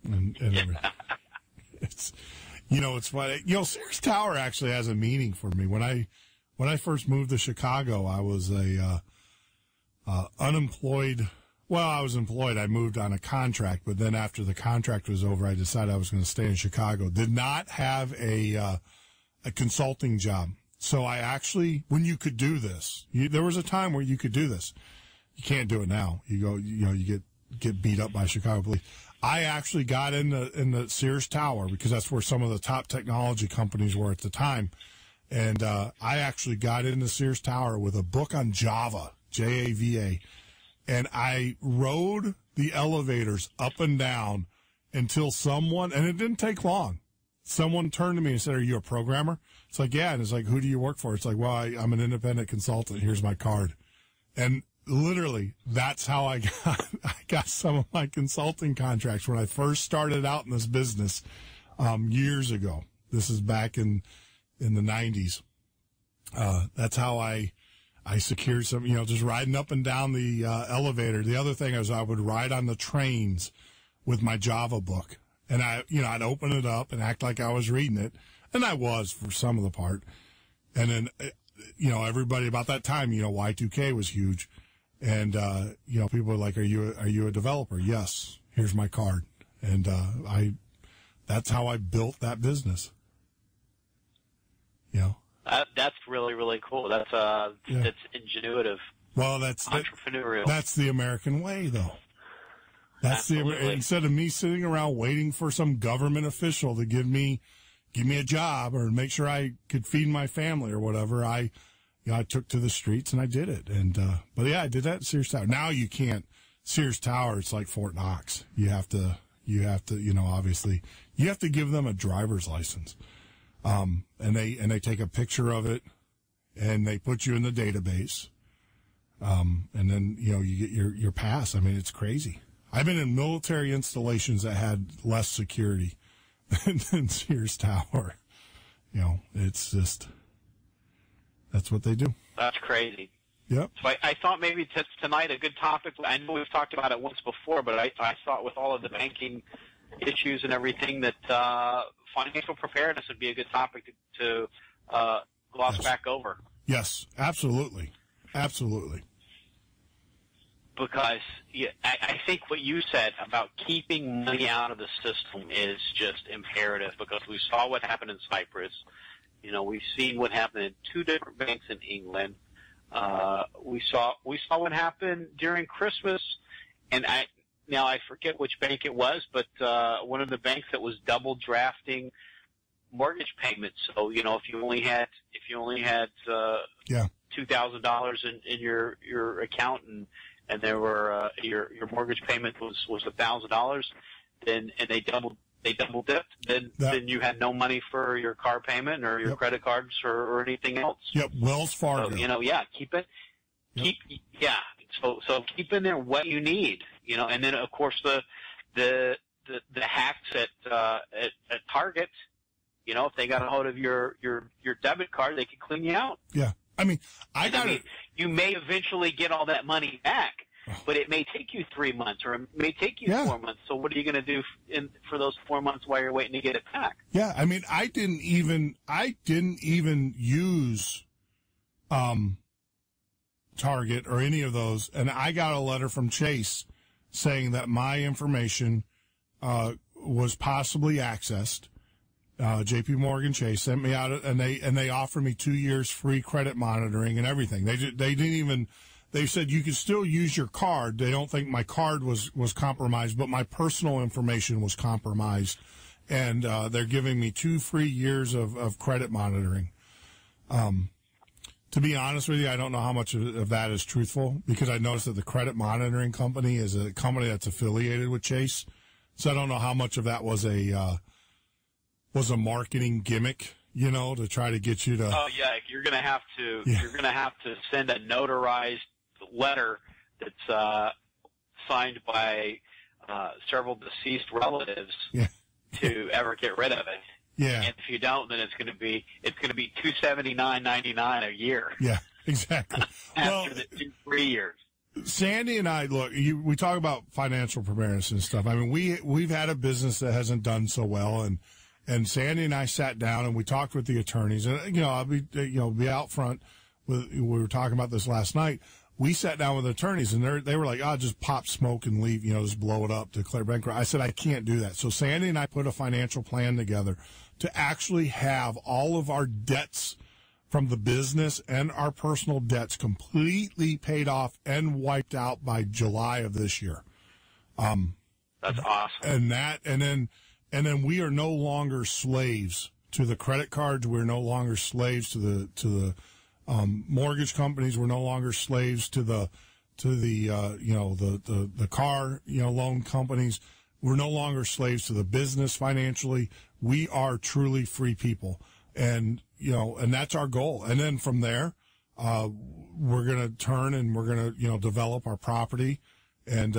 And everything. It's funny. Sears Tower actually has a meaning for me. When I first moved to Chicago, I was unemployed. Well, I was employed. I moved on a contract, but then after the contract was over, I decided I was going to stay in Chicago. Did not have a consulting job. So I actually, when you could do this, there was a time where you could do this. You can't do it now. You go, you get beat up by Chicago police. I actually got in the Sears Tower because that's where some of the top technology companies were at the time. And I actually got into Sears Tower with a book on Java, Java. And I rode the elevators up and down until someone, and it didn't take long, someone turned to me and said, "Are you a programmer?" It's like, "Yeah." And it's like, "Who do you work for?" It's like, "Well, I'm an independent consultant. Here's my card." And literally, that's how I got some of my consulting contracts when I first started out in this business years ago. This is back in the 90s. That's how I secured some, just riding up and down the elevator. The other thing is I would ride on the trains with my Java book. And I'd open it up and act like I was reading it. And I was for some of the part. And then everybody about that time, Y2K was huge. And, people were like, are you a developer? Yes. Here's my card. And, that's how I built that business. That's really, really cool. That's ingenuitive. Well, that's entrepreneurial. That's the American way, though. That's instead of me sitting around waiting for some government official to give me a job or make sure I could feed my family or whatever, I took to the streets and I did it. And, but yeah, I did that at Sears Tower. Now you can't. Sears Tower, it's like Fort Knox. You have to, obviously you have to give them a driver's license. And they take a picture of it and they put you in the database. And then, you get your pass. I mean, it's crazy. I've been in military installations that had less security than Sears Tower. It's just, that's what they do. That's crazy. Yep. So I thought maybe tonight a good topic, I know we've talked about it once before, but I thought with all of the banking issues and everything that financial preparedness would be a good topic to gloss back over. Yes, absolutely. Absolutely. Because I think what you said about keeping money out of the system is just imperative, because we saw what happened in Cyprus. We've seen what happened in 2 different banks in England. We saw what happened during Christmas, and I forget which bank it was, but one of the banks that was double drafting mortgage payments. So if you only had $2,000 in your account and there were your mortgage payment was $1,000, and they double dipped, then you had no money for your car payment or your credit cards or anything else. Yep, Wells Fargo. So, keep it. So keep in there what you need, and then of course the hacks at Target, if they got a hold of your debit card, they could clean you out. Yeah. I mean, you may eventually get all that money back, but it may take you 3 months or it may take you 4 months. So what are you going to do for those 4 months while you're waiting to get it back? Yeah. I mean, I didn't even use, Target or any of those. And I got a letter from Chase saying that my information, was possibly accessed. JP Morgan Chase sent me out and they offered me 2 years free credit monitoring and everything. They said you could still use your card. They don't think my card was compromised, but my personal information was compromised. And, they're giving me 2 free years of credit monitoring. To be honest with you, I don't know how much of that is truthful, because I noticed that the credit monitoring company is a company that's affiliated with Chase. So I don't know how much of that was a marketing gimmick, to try to get you to. Oh yeah, you're gonna have to send a notarized letter that's signed by several deceased relatives to ever get rid of it. Yeah. And if you don't, then it's gonna be $279.99 a year. Yeah, exactly. After the 3 years. Sandy and I, look, we talk about financial preparedness and stuff. I mean, we've had a business that hasn't done so well, and Sandy and I sat down and we talked with the attorneys, and I'll be out front we were talking about this last night. We sat down with attorneys and they were like, just pop smoke and leave, just blow it up, declare bankrupt. I said, I can't do that. So Sandy and I put a financial plan together to actually have all of our debts from the business and our personal debts completely paid off and wiped out by July of this year. That's awesome. And then we are no longer slaves to the credit cards. We're no longer slaves to the mortgage companies. We're no longer slaves to the car, loan companies. We're no longer slaves to the business financially. We are truly free people. And that's our goal. And then from there, we're going to turn and we're going to, develop our property and,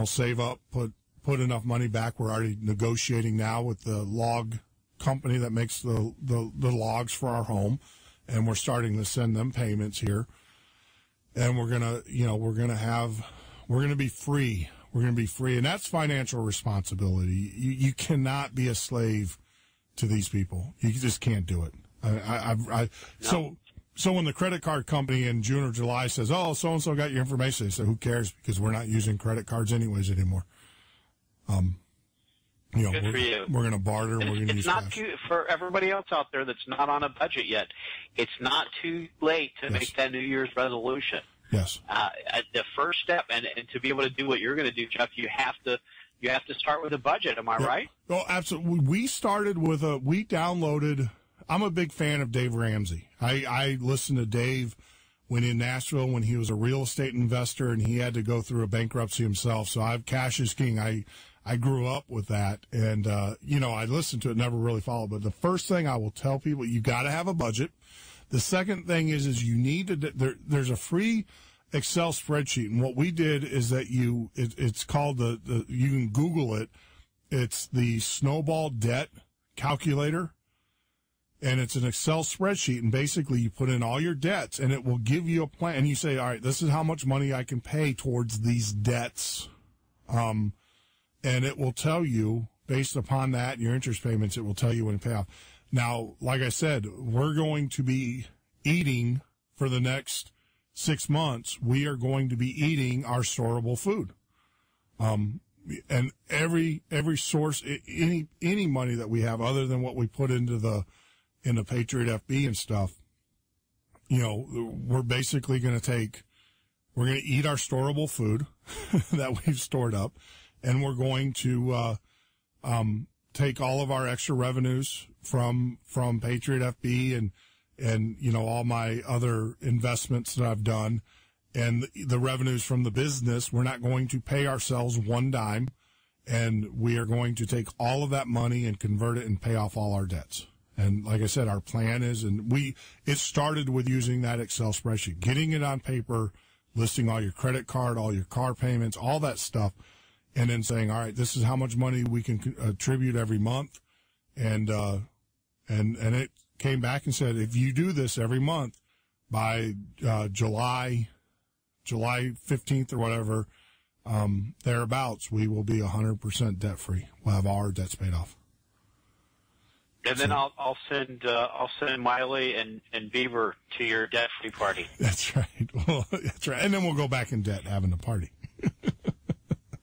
save up, put enough money back. We're already negotiating now with the log company that makes the logs for our home. And we're starting to send them payments here. And we're going to be free. We're going to be free. And that's financial responsibility. You cannot be a slave to these people. You just can't do it. No. So when the credit card company in June or July says, "Oh, so and so got your information," they say, "Who cares? Because we're not using credit cards anyways anymore." You know, Good for you. We're going to barter. We're going to use not cash. too, for everybody else out there that's not on a budget yet. It's not too late to make that New Year's resolution. Yes. The first step, and to be able to do what you're going to do, Jeff, you have to start with a budget. Am I right? Oh, absolutely. We started with we downloaded. I'm a big fan of Dave Ramsey. I listened to Dave when in Nashville when he was a real estate investor and he had to go through a bankruptcy himself. So cash is king. I grew up with that, and I listened to it, never really followed. But the first thing I will tell people, you got to have a budget. The second thing is you need to. There's a free Excel spreadsheet, and what we did is that it's called you can Google it. It's the Snowball Debt Calculator, and it's an Excel spreadsheet. And basically, you put in all your debts, and it will give you a plan. And you say, all right, this is how much money I can pay towards these debts. And it will tell you, based upon that and your interest payments, it will tell you when to pay off. Now, like I said, we're going to be eating for the next 6 months. We are going to be eating our storable food. And every source, any money that we have other than what we put into the Patriot FB and stuff, we're basically going to eat our storable food that we've stored up. And we're going to take all of our extra revenues from Patriot FB and all my other investments that I've done, and the revenues from the business. We're not going to pay ourselves one dime, and we are going to take all of that money and convert it and pay off all our debts. And like I said, our plan is, it started with using that Excel spreadsheet, getting it on paper, listing all your credit card, all your car payments, all that stuff. And then saying, all right, this is how much money we can attribute every month. And it came back and said, if you do this every month by July 15th or whatever, thereabouts, we will be 100% debt free. We'll have all our debts paid off. And then I'll send Miley and Beaver to your debt free party. That's right. Well, that's right. And then we'll go back in debt having the party.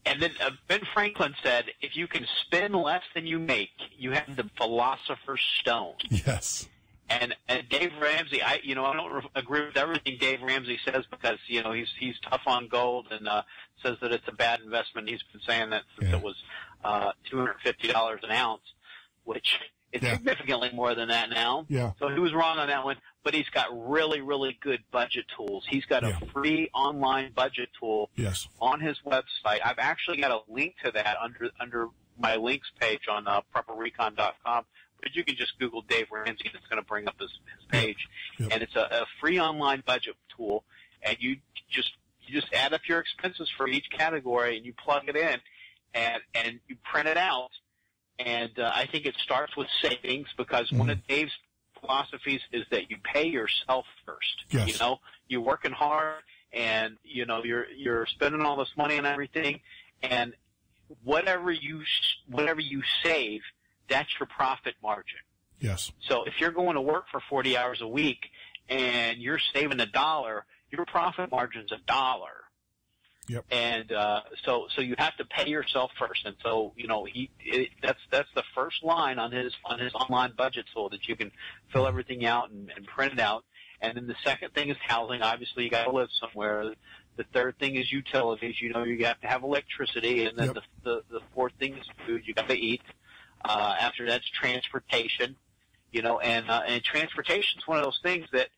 And then Ben Franklin said, if you can spend less than you make, you have the philosopher's stone. Yes. And Dave Ramsey, I don't agree with everything Dave Ramsey says because, he's tough on gold and says that it's a bad investment. He's been saying that since it was $250 an ounce, which is significantly more than that now. Yeah. So he was wrong on that one. But he's got really, really good budget tools. He's got a free online budget tool on his website. I've actually got a link to that under my links page on prepperecon.com. But you can just Google Dave Ramsey, and it's going to bring up his page. Yep. And it's a free online budget tool, and you just add up your expenses for each category, and you plug it in, and you print it out. And I think it starts with savings because one of Dave's philosophies is that you pay yourself first. Yes. You're working hard and you're spending all this money and everything, and whatever you save, that's your profit margin. Yes. So if you're going to work for 40 hours a week and you're saving $1, your profit margin's $1. Yep. And so you have to pay yourself first, and so that's the first line on his online budget tool that you can fill everything out and print it out. And then the second thing is housing. Obviously, you got to live somewhere. The third thing is utilities. You have to have electricity, and then the fourth thing is food. You got to eat. After that's transportation. And transportation is one of those things that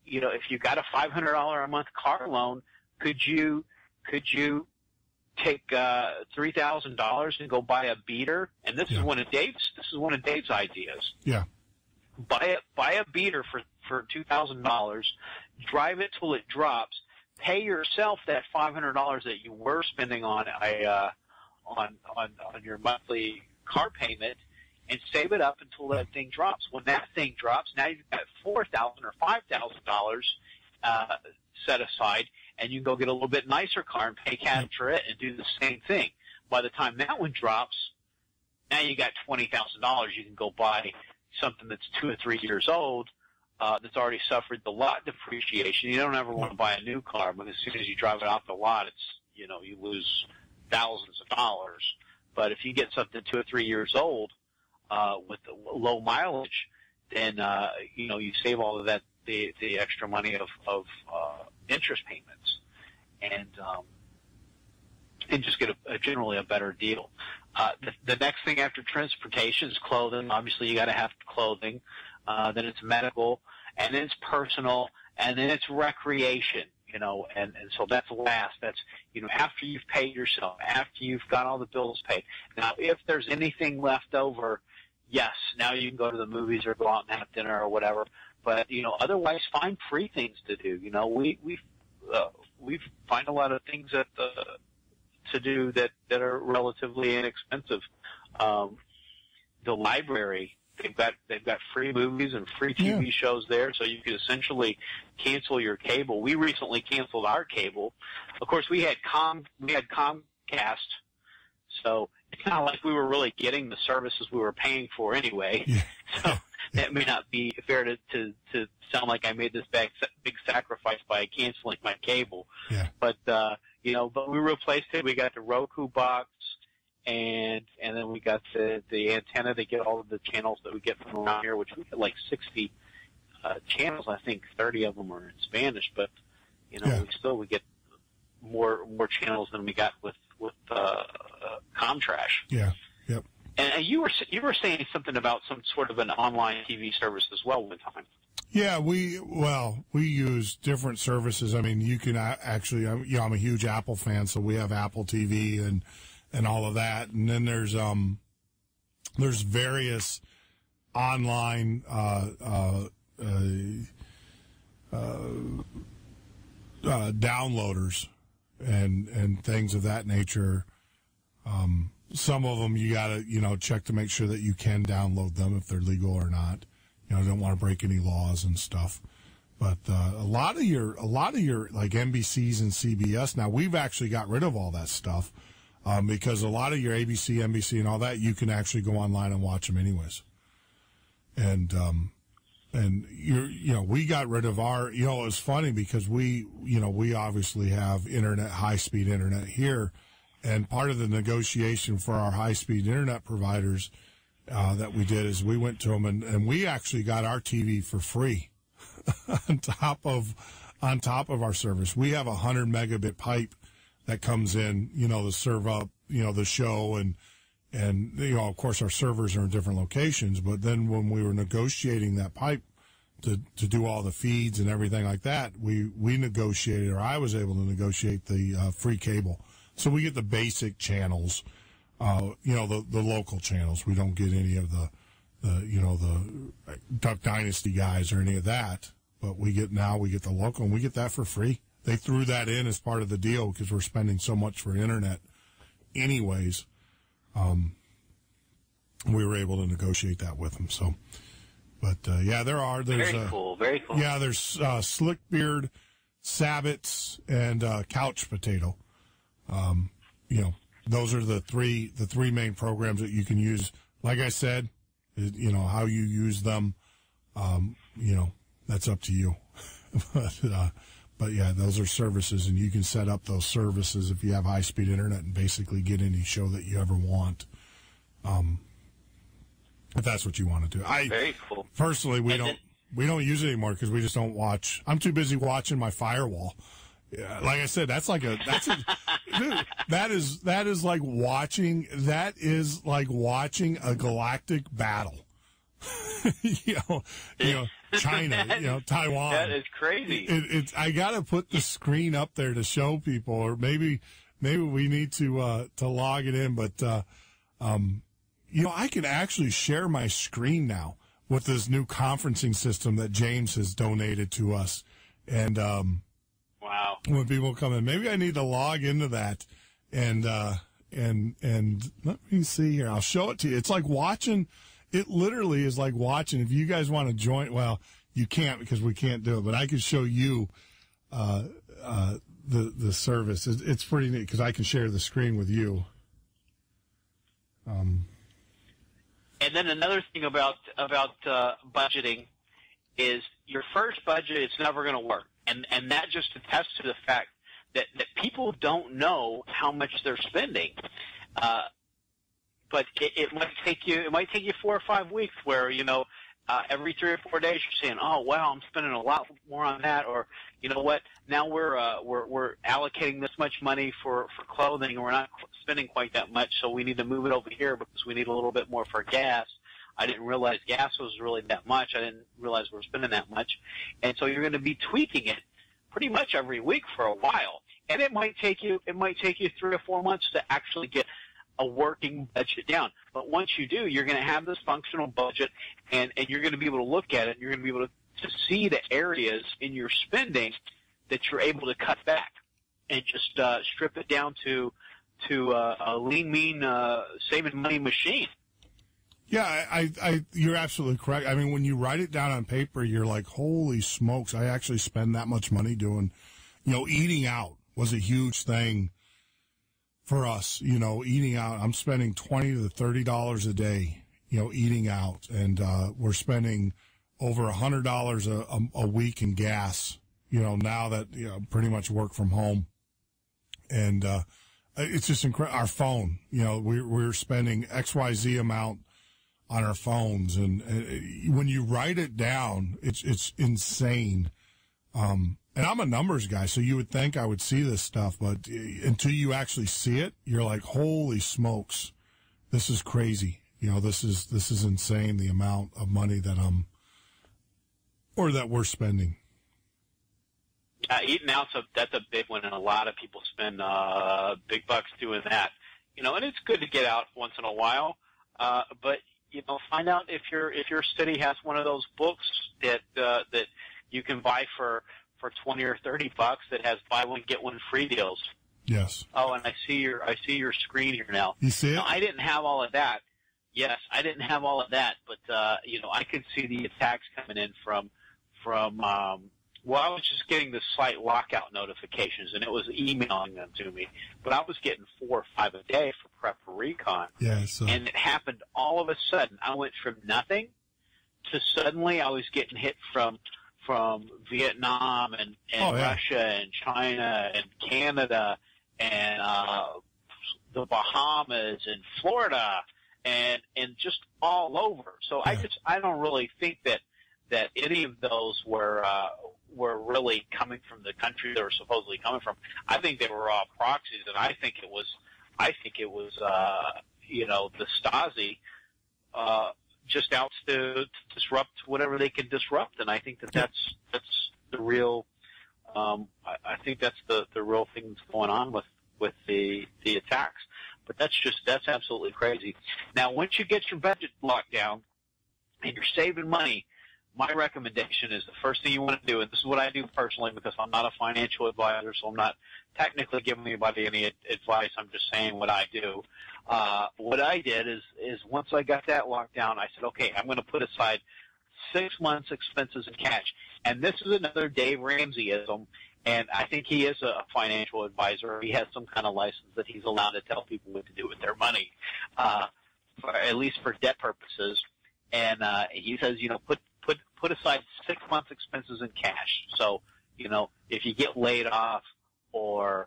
if you got a $500 a month car loan, could you take $3,000 and go buy a beater? And this is one of Dave's ideas. Yeah. Buy a beater for $2,000, drive it till it drops, pay yourself that $500 that you were spending on your monthly car payment, and save it up until that thing drops. When that thing drops, now you've got $4,000 or $5,000 set aside, and you can go get a little bit nicer car and pay cash for it and do the same thing. By the time that one drops, now you got $20,000. You can go buy something that's 2 or 3 years old that's already suffered the lot depreciation. You don't ever want to buy a new car, because as soon as you drive it off the lot, you lose thousands of dollars. But if you get something 2 or 3 years old with low mileage, then you save all of that, the extra money of interest payments, and just get generally a better deal. The next thing after transportation is clothing. Obviously, you got to have clothing. Then it's medical, and then it's personal, and then it's recreation. And so that's last. That's, after you've paid yourself, after you've got all the bills paid. Now, if there's anything left over, yes, now you can go to the movies or go out and have dinner or whatever. But, otherwise find free things to do. We find a lot of things to do that are relatively inexpensive. The library, they've got free movies and free TV shows there, so you can essentially cancel your cable. We recently canceled our cable. Of course, we had Comcast, so it's not like we were really getting the services we were paying for anyway. Yeah. So that may not be fair to sound like I made this big sacrifice by canceling my cable. Yeah. But but we replaced it. We got the Roku box. And then we got the antenna to get all of the channels that we get from around here, which we get like 60 channels. I think 30 of them are in Spanish, but we get more channels than we got with Comtrash. Yeah. Yep. And you were saying something about some sort of an online TV service as well one time. Yeah, we use different services. I mean, you can actually, I'm a huge Apple fan, so we have Apple TV and all of that. And then there's various online downloaders and things of that nature. Some of them you gotta check to make sure that you can download them if they're legal or not. Don't want to break any laws and stuff. But a lot of your like NBCs and CBS now, we've actually got rid of all that stuff. Because a lot of your ABC, NBC, and all that, you can actually go online and watch them anyways. And we got rid of our, it was funny because we obviously have internet, high-speed internet here. And part of the negotiation for our high-speed internet providers that we did is we went to them and we actually got our TV for free on top of our service. We have 100 megabit pipe that comes in, to serve up, the show and of course our servers are in different locations, but then when we were negotiating that pipe to do all the feeds and everything like that, we negotiated, or I was able to negotiate the free cable. So we get the basic channels, the local channels. We don't get any of the Duck Dynasty guys or any of that, but we get the local, and we get that for free. They threw that in as part of the deal because we're spending so much for internet anyways. We were able to negotiate that with them. So, but, there's very cool. Yeah, there's, Slickbeard, Sabbats, and, Couch Potato. Those are the three main programs that you can use. Like I said, how you use them, that's up to you. But yeah, those are services, and you can set up those services if you have high-speed internet and basically get any show that you ever want. If that's what you want to do. Very cool. Personally, we don't use it anymore because we just don't watch. I'm too busy watching my firewall. Yeah, like I said, that is like watching a galactic battle. China, Taiwan. That is crazy. I got to put the screen up there to show people, or maybe we need to log it in. But I can actually share my screen now with this new conferencing system that James has donated to us. And wow, when people come in, maybe I need to log into that. And let me see here. I'll show it to you. It's like watching. It literally is like watching. If you guys want to join, well, you can't because we can't do it, but I can show you the service. It's pretty neat because I can share the screen with you. And then another thing about budgeting is your first budget, it's never going to work. And that just attests to the fact that people don't know how much they're spending. But it might take you 4 or 5 weeks where, every 3 or 4 days you're saying, oh, wow, I'm spending a lot more on that. Or, you know what, now we're allocating this much money for clothing, and we're not spending quite that much, so we need to move it over here because we need a little bit more for gas. I didn't realize gas was really that much. I didn't realize we're spending that much. And so you're going to be tweaking it pretty much every week for a while. And it might take you 3 or 4 months to actually get a working budget down. But once you do, you're going to have this functional budget, and you're going to be able to look at it, and you're going to be able to see the areas in your spending that you're able to cut back and just strip it down to a lean, mean, saving money machine. Yeah, you're absolutely correct. I mean, when you write it down on paper, you're like, holy smokes, I actually spend that much money doing, eating out was a huge thing for us. Eating out, I'm spending $20 to $30 a day, eating out, and we're spending over $100 a week in gas, now that, pretty much work from home. And it's just incredible. Our phone, we're spending XYZ amount on our phones, and when you write it down, it's insane. And I'm a numbers guy, so you would think I would see this stuff, but until you actually see it, you're like, holy smokes, this is crazy. This is insane, the amount of money that that we're spending. Eating out, that's a big one, and a lot of people spend big bucks doing that. And it's good to get out once in a while, but find out if your city has one of those books that you can buy for $20 or $30 that has buy one get one free deals. Yes. Oh, and I see your screen here now. You see it? No, I didn't have all of that. Yes, I didn't have all of that, but I could see the attacks coming in from I was just getting the slight lockout notifications, and it was emailing them to me. But I was getting 4 or 5 a day for Prep for Recon. Yeah, and it happened all of a sudden. I went from nothing to suddenly I was getting hit from Vietnam and Russia and China and Canada and the Bahamas and Florida and just all over. So yeah. I don't really think that any of those were really coming from the country they were supposedly coming from. I think they were all proxies, and I think it was the Stasi just out to disrupt whatever they could disrupt, and I think that's the real. I think that's the real thing that's going on with the attacks. But that's absolutely crazy. Now, once you get your budget locked down and you're saving money, my recommendation is the first thing you want to do, and this is what I do personally because I'm not a financial advisor, so I'm not technically giving anybody any advice. I'm just saying what I do. What I did is once I got that locked down, I said, okay, I'm going to put aside 6 months' expenses in cash. And this is another Dave Ramseyism, and I think he is a financial advisor. He has some kind of license that he's allowed to tell people what to do with their money, at least for debt purposes. And he says, put aside 6 months' expenses in cash. So, if you get laid off or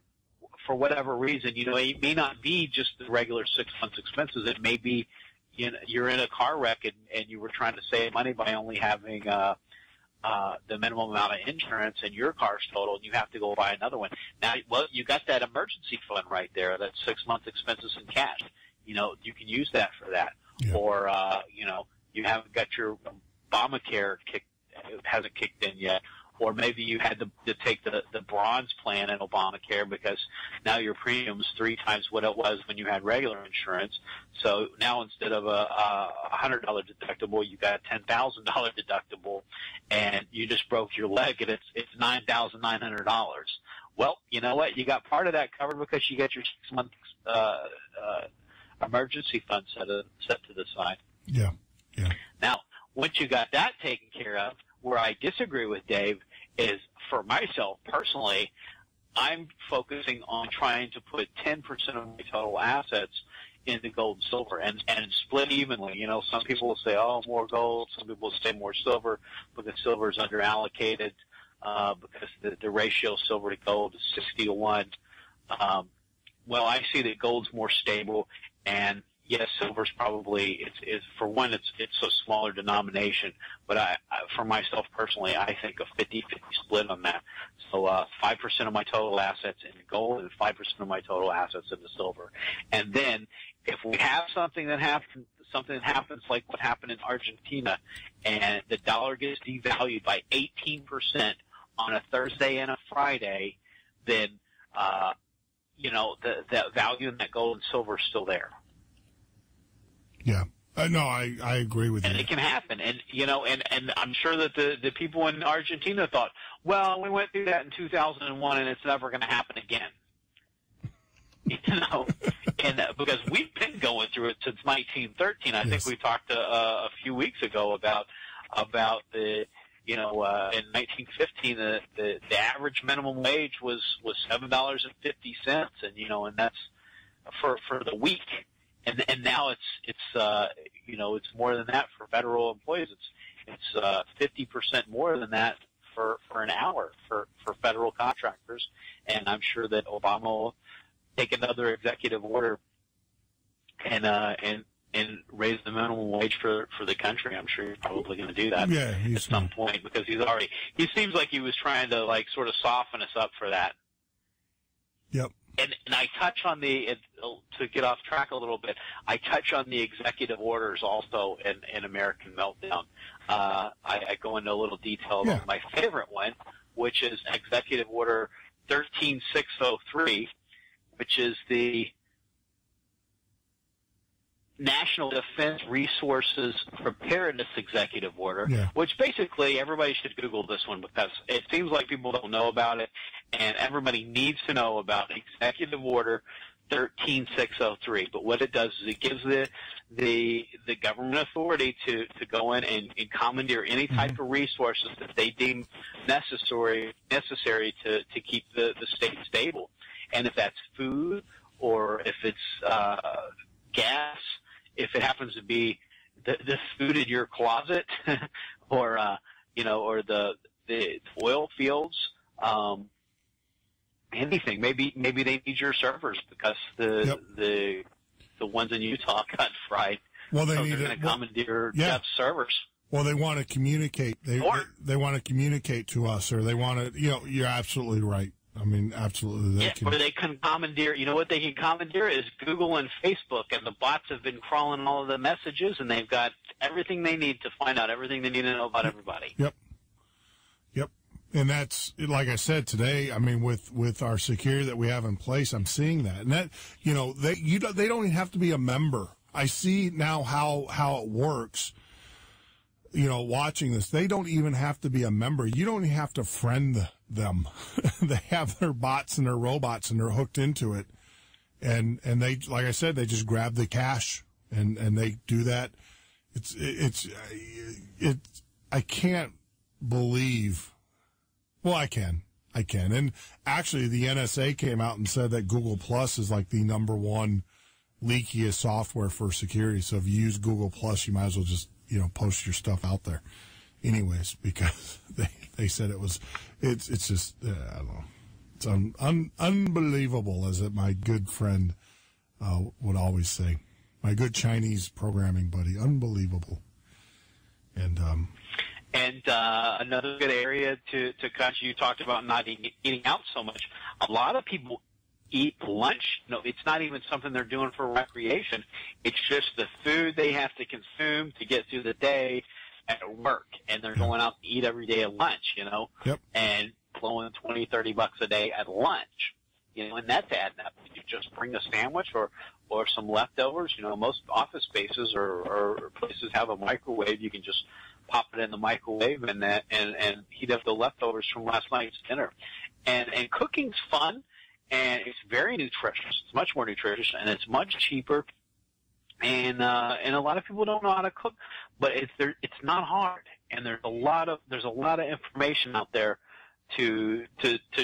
for whatever reason, it may not be just the regular 6 months' expenses. It may be you're in a car wreck and you were trying to save money by only having the minimum amount of insurance, and your car's totaled, and you have to go buy another one. Now, you got that emergency fund right there, that 6 months' expenses in cash. You can use that for that. Yeah. Or, you haven't got your Obamacare hasn't kicked in yet, or maybe you had to take the bronze plan in Obamacare because now your premium's 3 times what it was when you had regular insurance. So now instead of a $100 deductible, you got a $10,000 deductible, and you just broke your leg, and it's $9,900. Well, you know what? You got part of that covered because you got your 6 months emergency fund set to the side. Yeah. Yeah. Now, once you got that taken care of, where I disagree with Dave is, for myself personally, I'm focusing on trying to put 10% of my total assets into gold and silver, and split evenly. You know, some people will say, oh, more gold. Some people will say more silver because silver is underallocated because the ratio of silver to gold is 60 to 1. Well, I see that gold's more stable, and yes, silver's probably it's for one, it's a smaller denomination. But I for myself personally, I think a 50-50 split on that. So 5% of my total assets in gold and 5% of my total assets in the silver. And then if we have something that happens like what happened in Argentina, and the dollar gets devalued by 18% on a Thursday and a Friday, then you know, the value in that gold and silver is still there. Yeah. No, I agree with you. And it can happen. And, you know, and I'm sure that the people in Argentina thought, well, we went through that in 2001 and it's never going to happen again. You know, and because we've been going through it since 1913. I think we talked a few weeks ago about the, you know, in 1915, the average minimum wage was $7.50, and you know, and that's for the week, and now it's you know, it's more than that for federal employees. It's 50% more than that for an hour for federal contractors, and I'm sure that Obama will take another executive order and raise the minimum wage for the country. I'm sure he's probably going to do that at some point, because he seems like he was trying to like sort of soften us up for that. Yep. And I touch on to get off track a little bit, I touch on the executive orders also in American Meltdown. I go into a little detail about my favorite one, which is Executive Order 13603, which is the National Defense Resources Preparedness Executive Order, which basically everybody should Google this one, because it seems like people don't know about it, and everybody needs to know about Executive Order 13603. But what it does is it gives the government authority to go in and commandeer any type of resources that they deem necessary to keep the state stable. And if that's food, or if it's gas, if it happens to be the food in your closet, or you know, or the oil fields, anything. Maybe they need your servers because the ones in Utah got fried. Well, they so need they're going to commandeer Jeff's servers. Well, they want to communicate. They want to communicate to us, or they want to. You know, you're absolutely right. I mean, absolutely. Or they can commandeer. You know what they can commandeer is Google and Facebook, and the bots have been crawling all of the messages, and they've got everything they need to find out everything they need to know about everybody. Yep. And that's, like I said today, I mean, with our security that we have in place, I'm seeing that. And that, you know, they don't even have to be a member. I see now how it works. You know, watching this, they don't even have to be a member. You don't even have to friend them. They have their bots and their robots, and they're hooked into it. And they, like I said, they just grab the cash and they do that. I can't believe. Well, I can. And actually, the NSA came out and said that Google Plus is like the #1 leakiest software for security. So if you use Google Plus, you might as well just, you know, post your stuff out there anyways, because they said it's just, I don't know. It's unbelievable, as my good friend would always say. My good Chinese programming buddy, unbelievable. And another good area to cut, you talked about not eating out so much. A lot of people eat lunch. No, it's not even something they're doing for recreation. It's just the food they have to consume to get through the day at work, and they're going out to eat every day at lunch, you know, and blowing $20-30 a day at lunch, you know, and that's adding up. You just bring a sandwich or some leftovers. You know, most office spaces or places have a microwave. You can just pop it in the microwave and heat up the leftovers from last night's dinner. And cooking's fun, and it's very nutritious. It's much more nutritious, and it's much cheaper. And a lot of people don't know how to cook, but it's not hard. And there's a lot of information out there to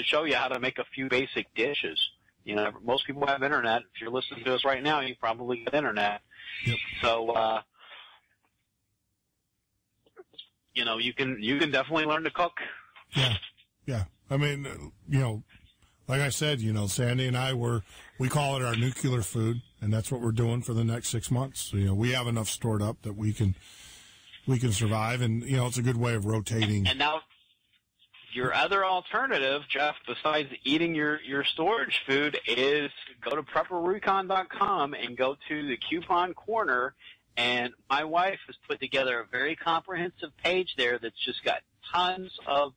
show you how to make a few basic dishes. You know, most people have internet. If you're listening to us right now, you probably got internet. Yep. So, you know, you can definitely learn to cook. Yeah. I mean, you know, like I said, you know, Sandy and I we call it our nuclear food, and that's what we're doing for the next 6 months. So, you know, we have enough stored up that we can survive, and, you know, it's a good way of rotating. And now, your other alternative, Jeff, besides eating your storage food, is go to prepperrecon.com and go to the coupon corner. And my wife has put together a very comprehensive page there that's just got tons of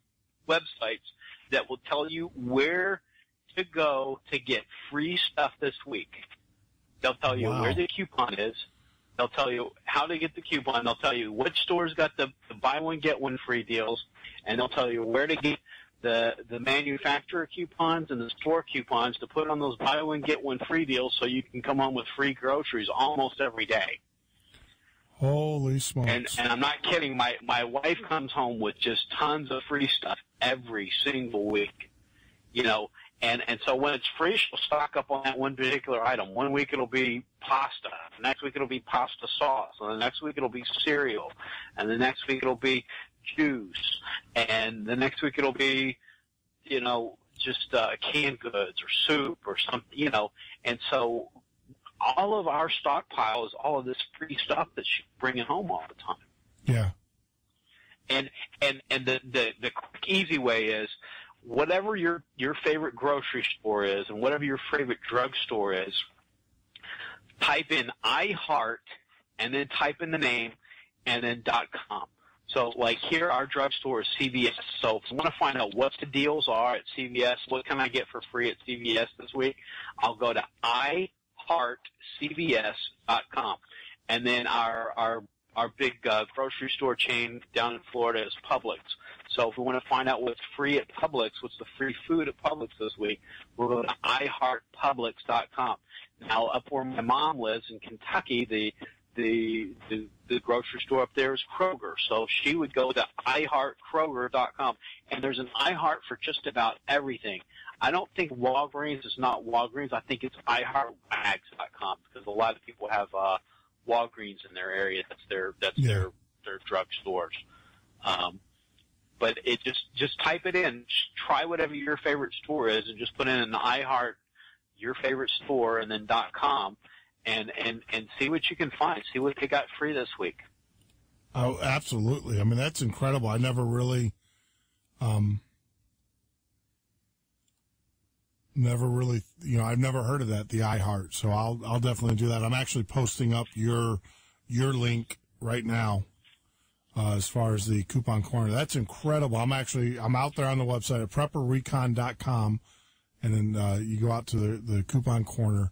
websites that will tell you where to go to get free stuff this week. They'll tell you where the coupon is. They'll tell you how to get the coupon. They'll tell you which stores got the buy one, get one free deals. And they'll tell you where to get the manufacturer coupons and the store coupons to put on those buy one, get one free deals so you can come home with free groceries almost every day. Holy smokes. And I'm not kidding. My wife comes home with just tons of free stuff every single week. You know, and so when it's free, she'll stock up on that one particular item. One week it'll be pasta. The next week it'll be pasta sauce. And the next week it'll be cereal. And the next week it'll be juice. And the next week it'll be, you know, just canned goods or soup or something, you know. And so all of our stockpile is all of this free stuff that she's bringing home all the time. Yeah. And the quick, easy way is, whatever your favorite grocery store is and whatever your favorite drugstore is, type in iHeart and then type in the name and then .com. So, like here, our drugstore is CVS. So if I want to find out what the deals are at CVS, what can I get for free at CVS this week, I'll go to iHeartCVS.com. And then our big grocery store chain down in Florida is Publix. So if we want to find out what's free at Publix, what's the free food at Publix this week, we'll go to iHeartPublix.com. Now, up where my mom lives in Kentucky, the grocery store up there is Kroger. So she would go to iHeartKroger.com. And there's an iHeart for just about everything. I don't think Walgreens is not Walgreens. I think it's iHeartWags.com, because a lot of people have Walgreens in their area. That's their drug stores. But it just type it in. Try whatever your favorite store is, and just put in an iHeart, your favorite store, and then .com, and see what you can find. See what they got free this week. Oh, absolutely. I mean, that's incredible. I never really, I've never heard of that, the iHeart. So I'll definitely do that. I'm actually posting up your link right now. As far as the coupon corner, that's incredible. I'm out there on the website at prepperrecon.com, and then you go out to the coupon corner,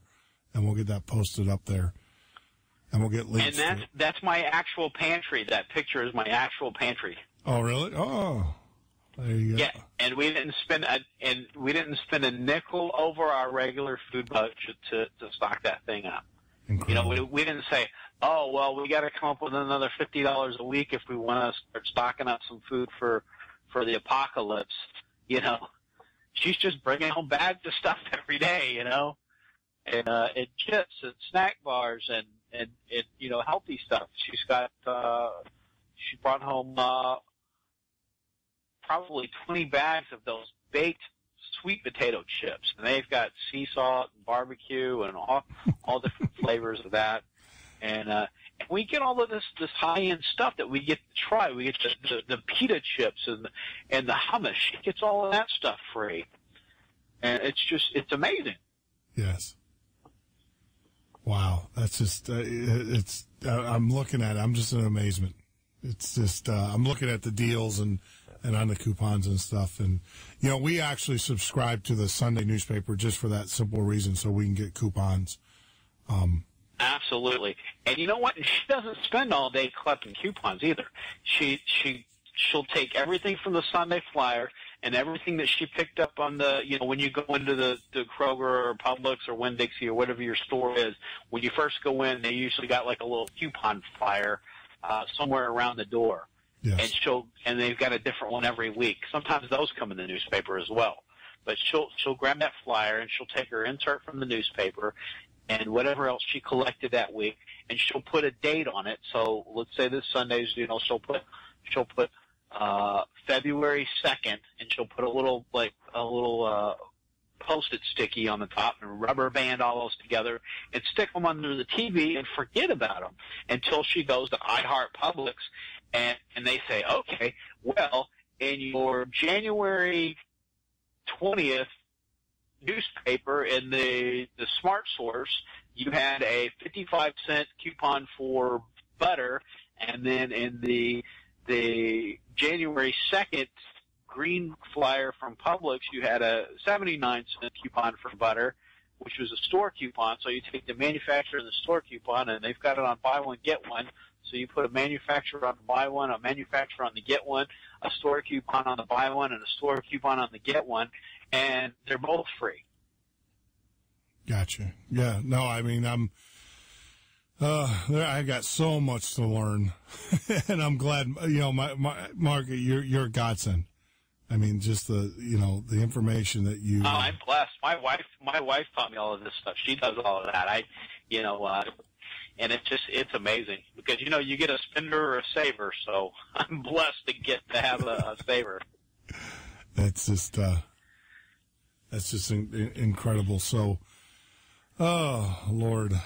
and we'll get that posted up there, and we'll get links. And that's my actual pantry. That picture is my actual pantry. Oh, really? Oh, there you go. Yeah, and we didn't spend a nickel over our regular food budget to stock that thing up. Incredible. You know, we didn't say, oh, well, we got to come up with another $50 a week if we want to start stocking up some food for the apocalypse. You know, she's just bringing home bags of stuff every day, you know, and chips and snack bars and you know, healthy stuff. She's got she brought home probably 20 bags of those baked sweet potato chips, and they've got sea salt and barbecue and all different flavors of that. And we get all of this high-end stuff that we get to try. We get the pita chips and the hummus. She gets all of that stuff free. And it's amazing. Yes. Wow. That's just, I'm looking at it. I'm just in amazement. It's just, I'm looking at the deals and on the coupons and stuff. And, you know, we actually subscribe to the Sunday newspaper just for that simple reason, so we can get coupons. Absolutely. And you know what? She doesn't spend all day collecting coupons either. She'll take everything from the Sunday flyer and everything that she picked up on the, you know, when you go into the Kroger or Publix or Winn-Dixie or whatever your store is, when you first go in, they usually got like a little coupon flyer somewhere around the door. Yes. And they've got a different one every week. Sometimes those come in the newspaper as well. but she'll grab that flyer and she'll take her insert from the newspaper and whatever else she collected that week, and she'll put a date on it. So let's say this Sunday's, she'll put February 2nd, and she'll put a little Post-it sticky on the top and rubber band all those together and stick them under the TV and forget about them until she goes to iHeart Publix and they say, okay, well, in your January 20th newspaper in the Smart Source, you had a 55-cent coupon for butter, and then in the January 2nd green flyer from Publix, you had a 79-cent coupon for butter, which was a store coupon. So you take the manufacturer and the store coupon, and they've got it on buy one, get one. So you put a manufacturer on the buy one, a manufacturer on the get one, a store coupon on the buy one, and a store coupon on the get one, and they're both free. Gotcha. Yeah. No, I mean, I got so much to learn, and I'm glad, Mark, you're a godsend. I mean, just the information that you. Oh, I'm blessed. My wife taught me all of this stuff. She does all of that. And it's amazing because, you get a spender or a saver. So I'm blessed to have a saver. That's just incredible. So, oh Lord,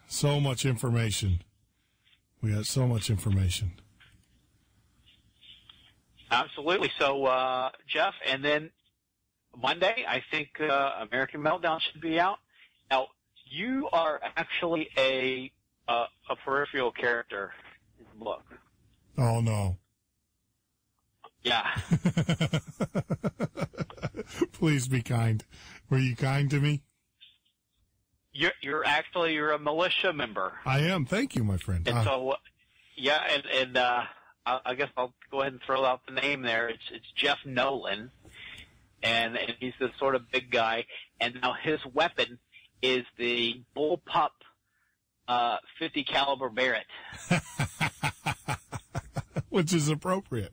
so much information. We got so much information. Absolutely. So, Jeff, and then Monday, I think American Meltdown should be out. Now, you are actually a peripheral character in the book. Oh, no. Yeah. Please be kind. Were you kind to me? You're a militia member. I am. Thank you, my friend. And so, yeah, and I guess I'll go ahead and throw out the name there. It's Jeff Nolan, and he's this sort of big guy. And now his weapon is the bullpup 50 caliber Barrett, which is appropriate.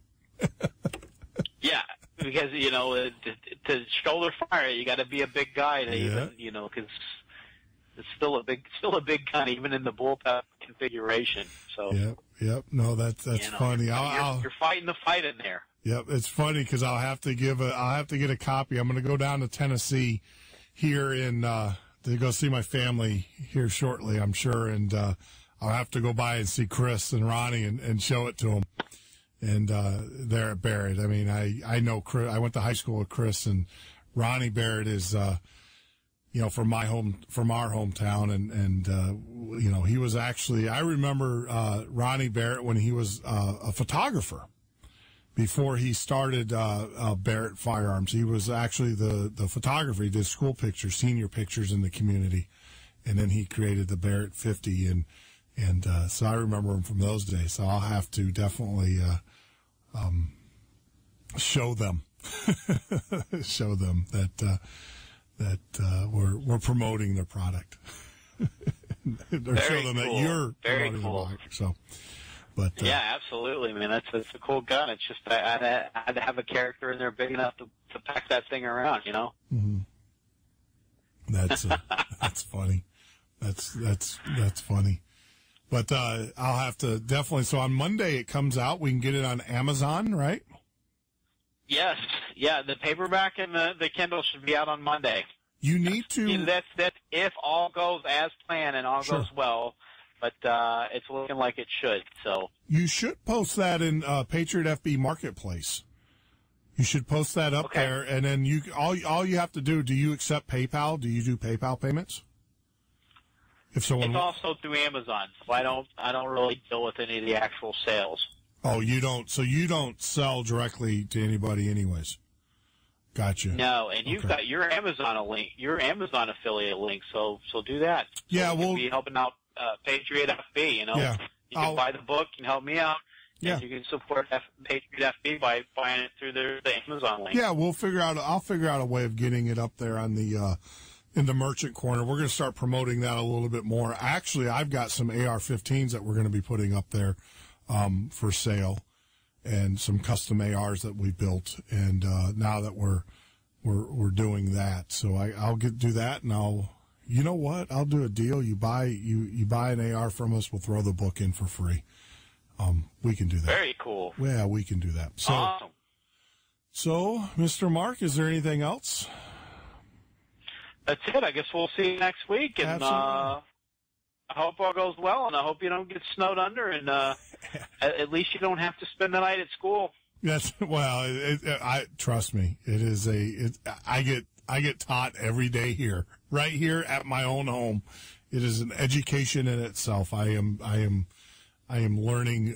Yeah, because to shoulder fire, you got to be a big guy to even because it's still a big gun even in the bullpup configuration. So. Yep. No, that's funny. You're fighting the fight in there. Yep, it's funny because I'll have to get a copy. I'm going to go down to Tennessee here to go see my family here shortly, I'm sure, and I'll have to go by and see Chris and Ronnie and show it to them. And they're at Barrett. I mean, I know Chris. I went to high school with Chris, and Ronnie Barrett is from our hometown, and he was actually, I remember Ronnie Barrett when he was a photographer before he started Barrett Firearms. He was actually the photographer. He did school pictures, senior pictures in the community, and then he created the Barrett 50, and so I remember him from those days. So I'll have to definitely show them that we're promoting their product. Or show them that you're promoting the product. So, but yeah, absolutely, man. That's a cool gun. It's just I had to have a character in there big enough to pack that thing around, Mm-hmm. That's funny. That's funny. But I'll have to definitely. So on Monday it comes out. We can get it on Amazon, right? Yes. Yeah. The paperback and the Kindle should be out on Monday. You need to. That's if all goes as planned and all goes well. But it's looking like it should. So you should post that in Patriot FB Marketplace. You should post that up there, and then all you have to do. Do you accept PayPal? Do you do PayPal payments? If someone, it's also through Amazon, so I don't really deal with any of the actual sales. Oh, you don't. So you don't sell directly to anybody, anyways. Gotcha. No, and you've got your Amazon Amazon affiliate link. So do that. So yeah, we'll be helping out Patriot FB. Yeah, you can buy the book. You can help me out. Yeah, and you can support Patriot FB by buying it through the Amazon link. Yeah, I'll figure out a way of getting it up there on the. In the merchant corner. We're going to start promoting that a little bit more. Actually, I've got some AR-15s that we're going to be putting up there for sale, and some custom ARs that we built. And now that we're we're doing that. So I'll do that, and you know what? I'll do a deal. You buy an AR from us, we'll throw the book in for free. We can do that. Very cool. Yeah, we can do that. So, awesome. So, Mr. Mark, is there anything else? That's it. I guess we'll see you next week, and I hope all goes well, and I hope you don't get snowed under, and at least you don't have to spend the night at school. Yes, well, trust me, it is I get taught every day here, right here at my own home. It is an education in itself. I am learning.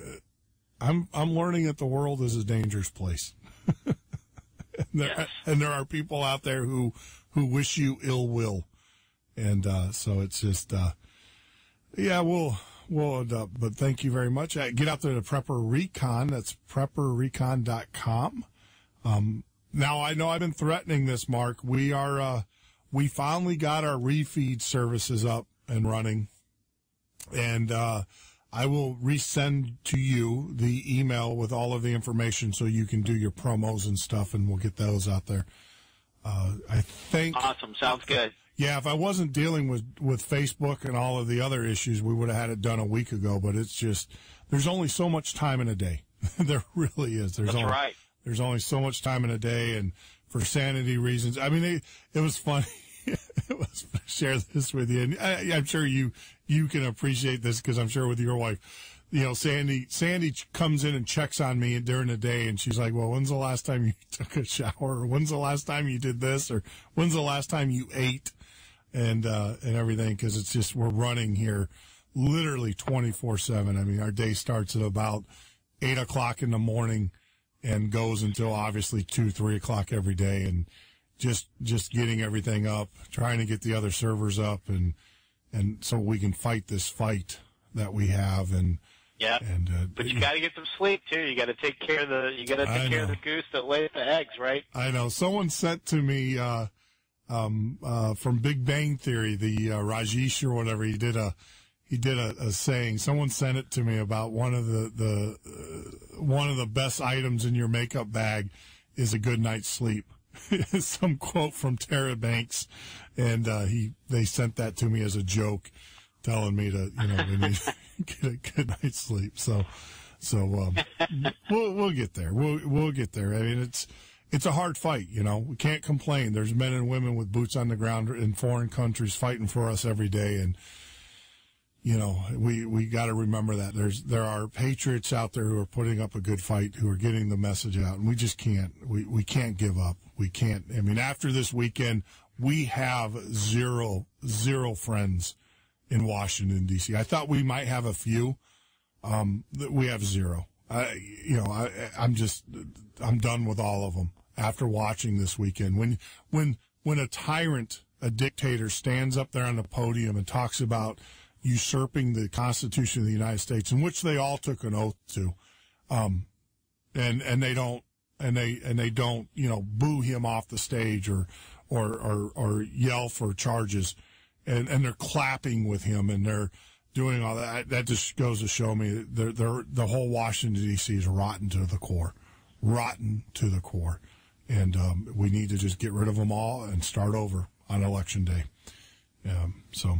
I'm learning that the world is a dangerous place, and there are people out there who wish you ill will, and so it's just we'll end up. But thank you very much. Get out there to Prepper Recon. That's prepperrecon.com. Now I know I've been threatening this, Mark. We finally got our refeed services up and running, and I will resend to you the email with all of the information so you can do your promos and stuff, and we'll get those out there. I think. Awesome. Sounds good. Yeah, if I wasn't dealing with Facebook and all of the other issues, we would have had it done a week ago. But it's just, there's only so much time in a day. There really is. That's right. There's only so much time in a day, and for sanity reasons. I mean, it was funny. It was to share this with you, and I'm sure you can appreciate this because I'm sure with your wife, you know, Sandy comes in and checks on me during the day, and she's like, "Well, when's the last time you took a shower? Or when's the last time you did this? Or when's the last time you ate?" And everything, because it's just, we're running here literally 24/7. I mean, our day starts at about 8 o'clock in the morning and goes until obviously 2, 3 o'clock every day, and just getting everything up, trying to get the other servers up, and so we can fight this fight that we have. And yeah, but you got to get some sleep too. You got to take care of the goose that lays the eggs, right? I know. Someone sent to me from Big Bang Theory, the Rajesh or whatever, he did a saying. Someone sent it to me about one of the best items in your makeup bag is a good night's sleep. Some quote from Tara Banks, and they sent that to me as a joke, telling me to we need to get a good night's sleep. So we'll get there. We'll get there. I mean, it's a hard fight, We can't complain. There's men and women with boots on the ground in foreign countries fighting for us every day, and we got to remember that there are patriots out there who are putting up a good fight, who are getting the message out, and we just can't. We can't give up. We can't. I mean, after this weekend, we have zero friends in Washington D.C. I thought we might have a few. We have zero. I'm done with all of them after watching this weekend. When a tyrant, a dictator, stands up there on the podium and talks about usurping the Constitution of the United States, in which they all took an oath to, and they don't boo him off the stage or yell for charges, and they're clapping with him and they're doing all that. That just goes to show me the whole Washington D.C. is rotten to the core, and we need to just get rid of them all and start over on Election Day. So.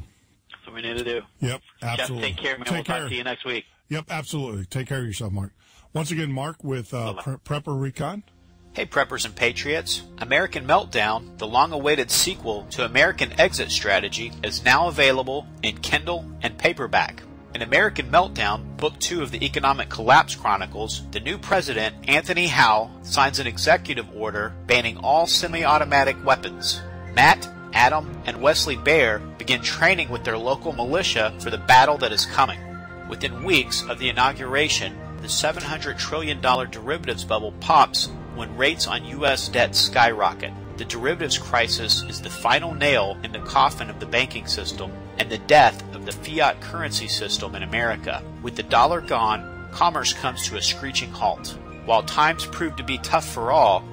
That's what we need to do. Yep, absolutely. Jeff, take care, man. We'll talk to you next week. Yep, absolutely. Take care of yourself, Mark. Once again, Mark with Prepper Recon. Hey, Preppers and Patriots. American Meltdown, the long-awaited sequel to American Exit Strategy, is now available in Kindle and paperback. In American Meltdown, Book 2 of the Economic Collapse Chronicles, the new president, Anthony Howe, signs an executive order banning all semi-automatic weapons. Matt, Adam, and Wesley Baer begin training with their local militia for the battle that is coming. Within weeks of the inauguration, the $700 trillion derivatives bubble pops when rates on U.S. debt skyrocket. The derivatives crisis is the final nail in the coffin of the banking system and the death of the fiat currency system in America. With the dollar gone, commerce comes to a screeching halt. While times prove to be tough for all,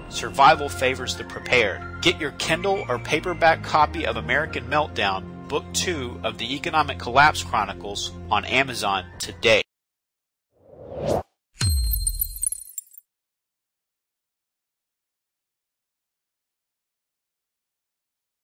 survival favors the prepared. Get your Kindle or paperback copy of American Meltdown, Book 2 of the Economic Collapse Chronicles on Amazon today.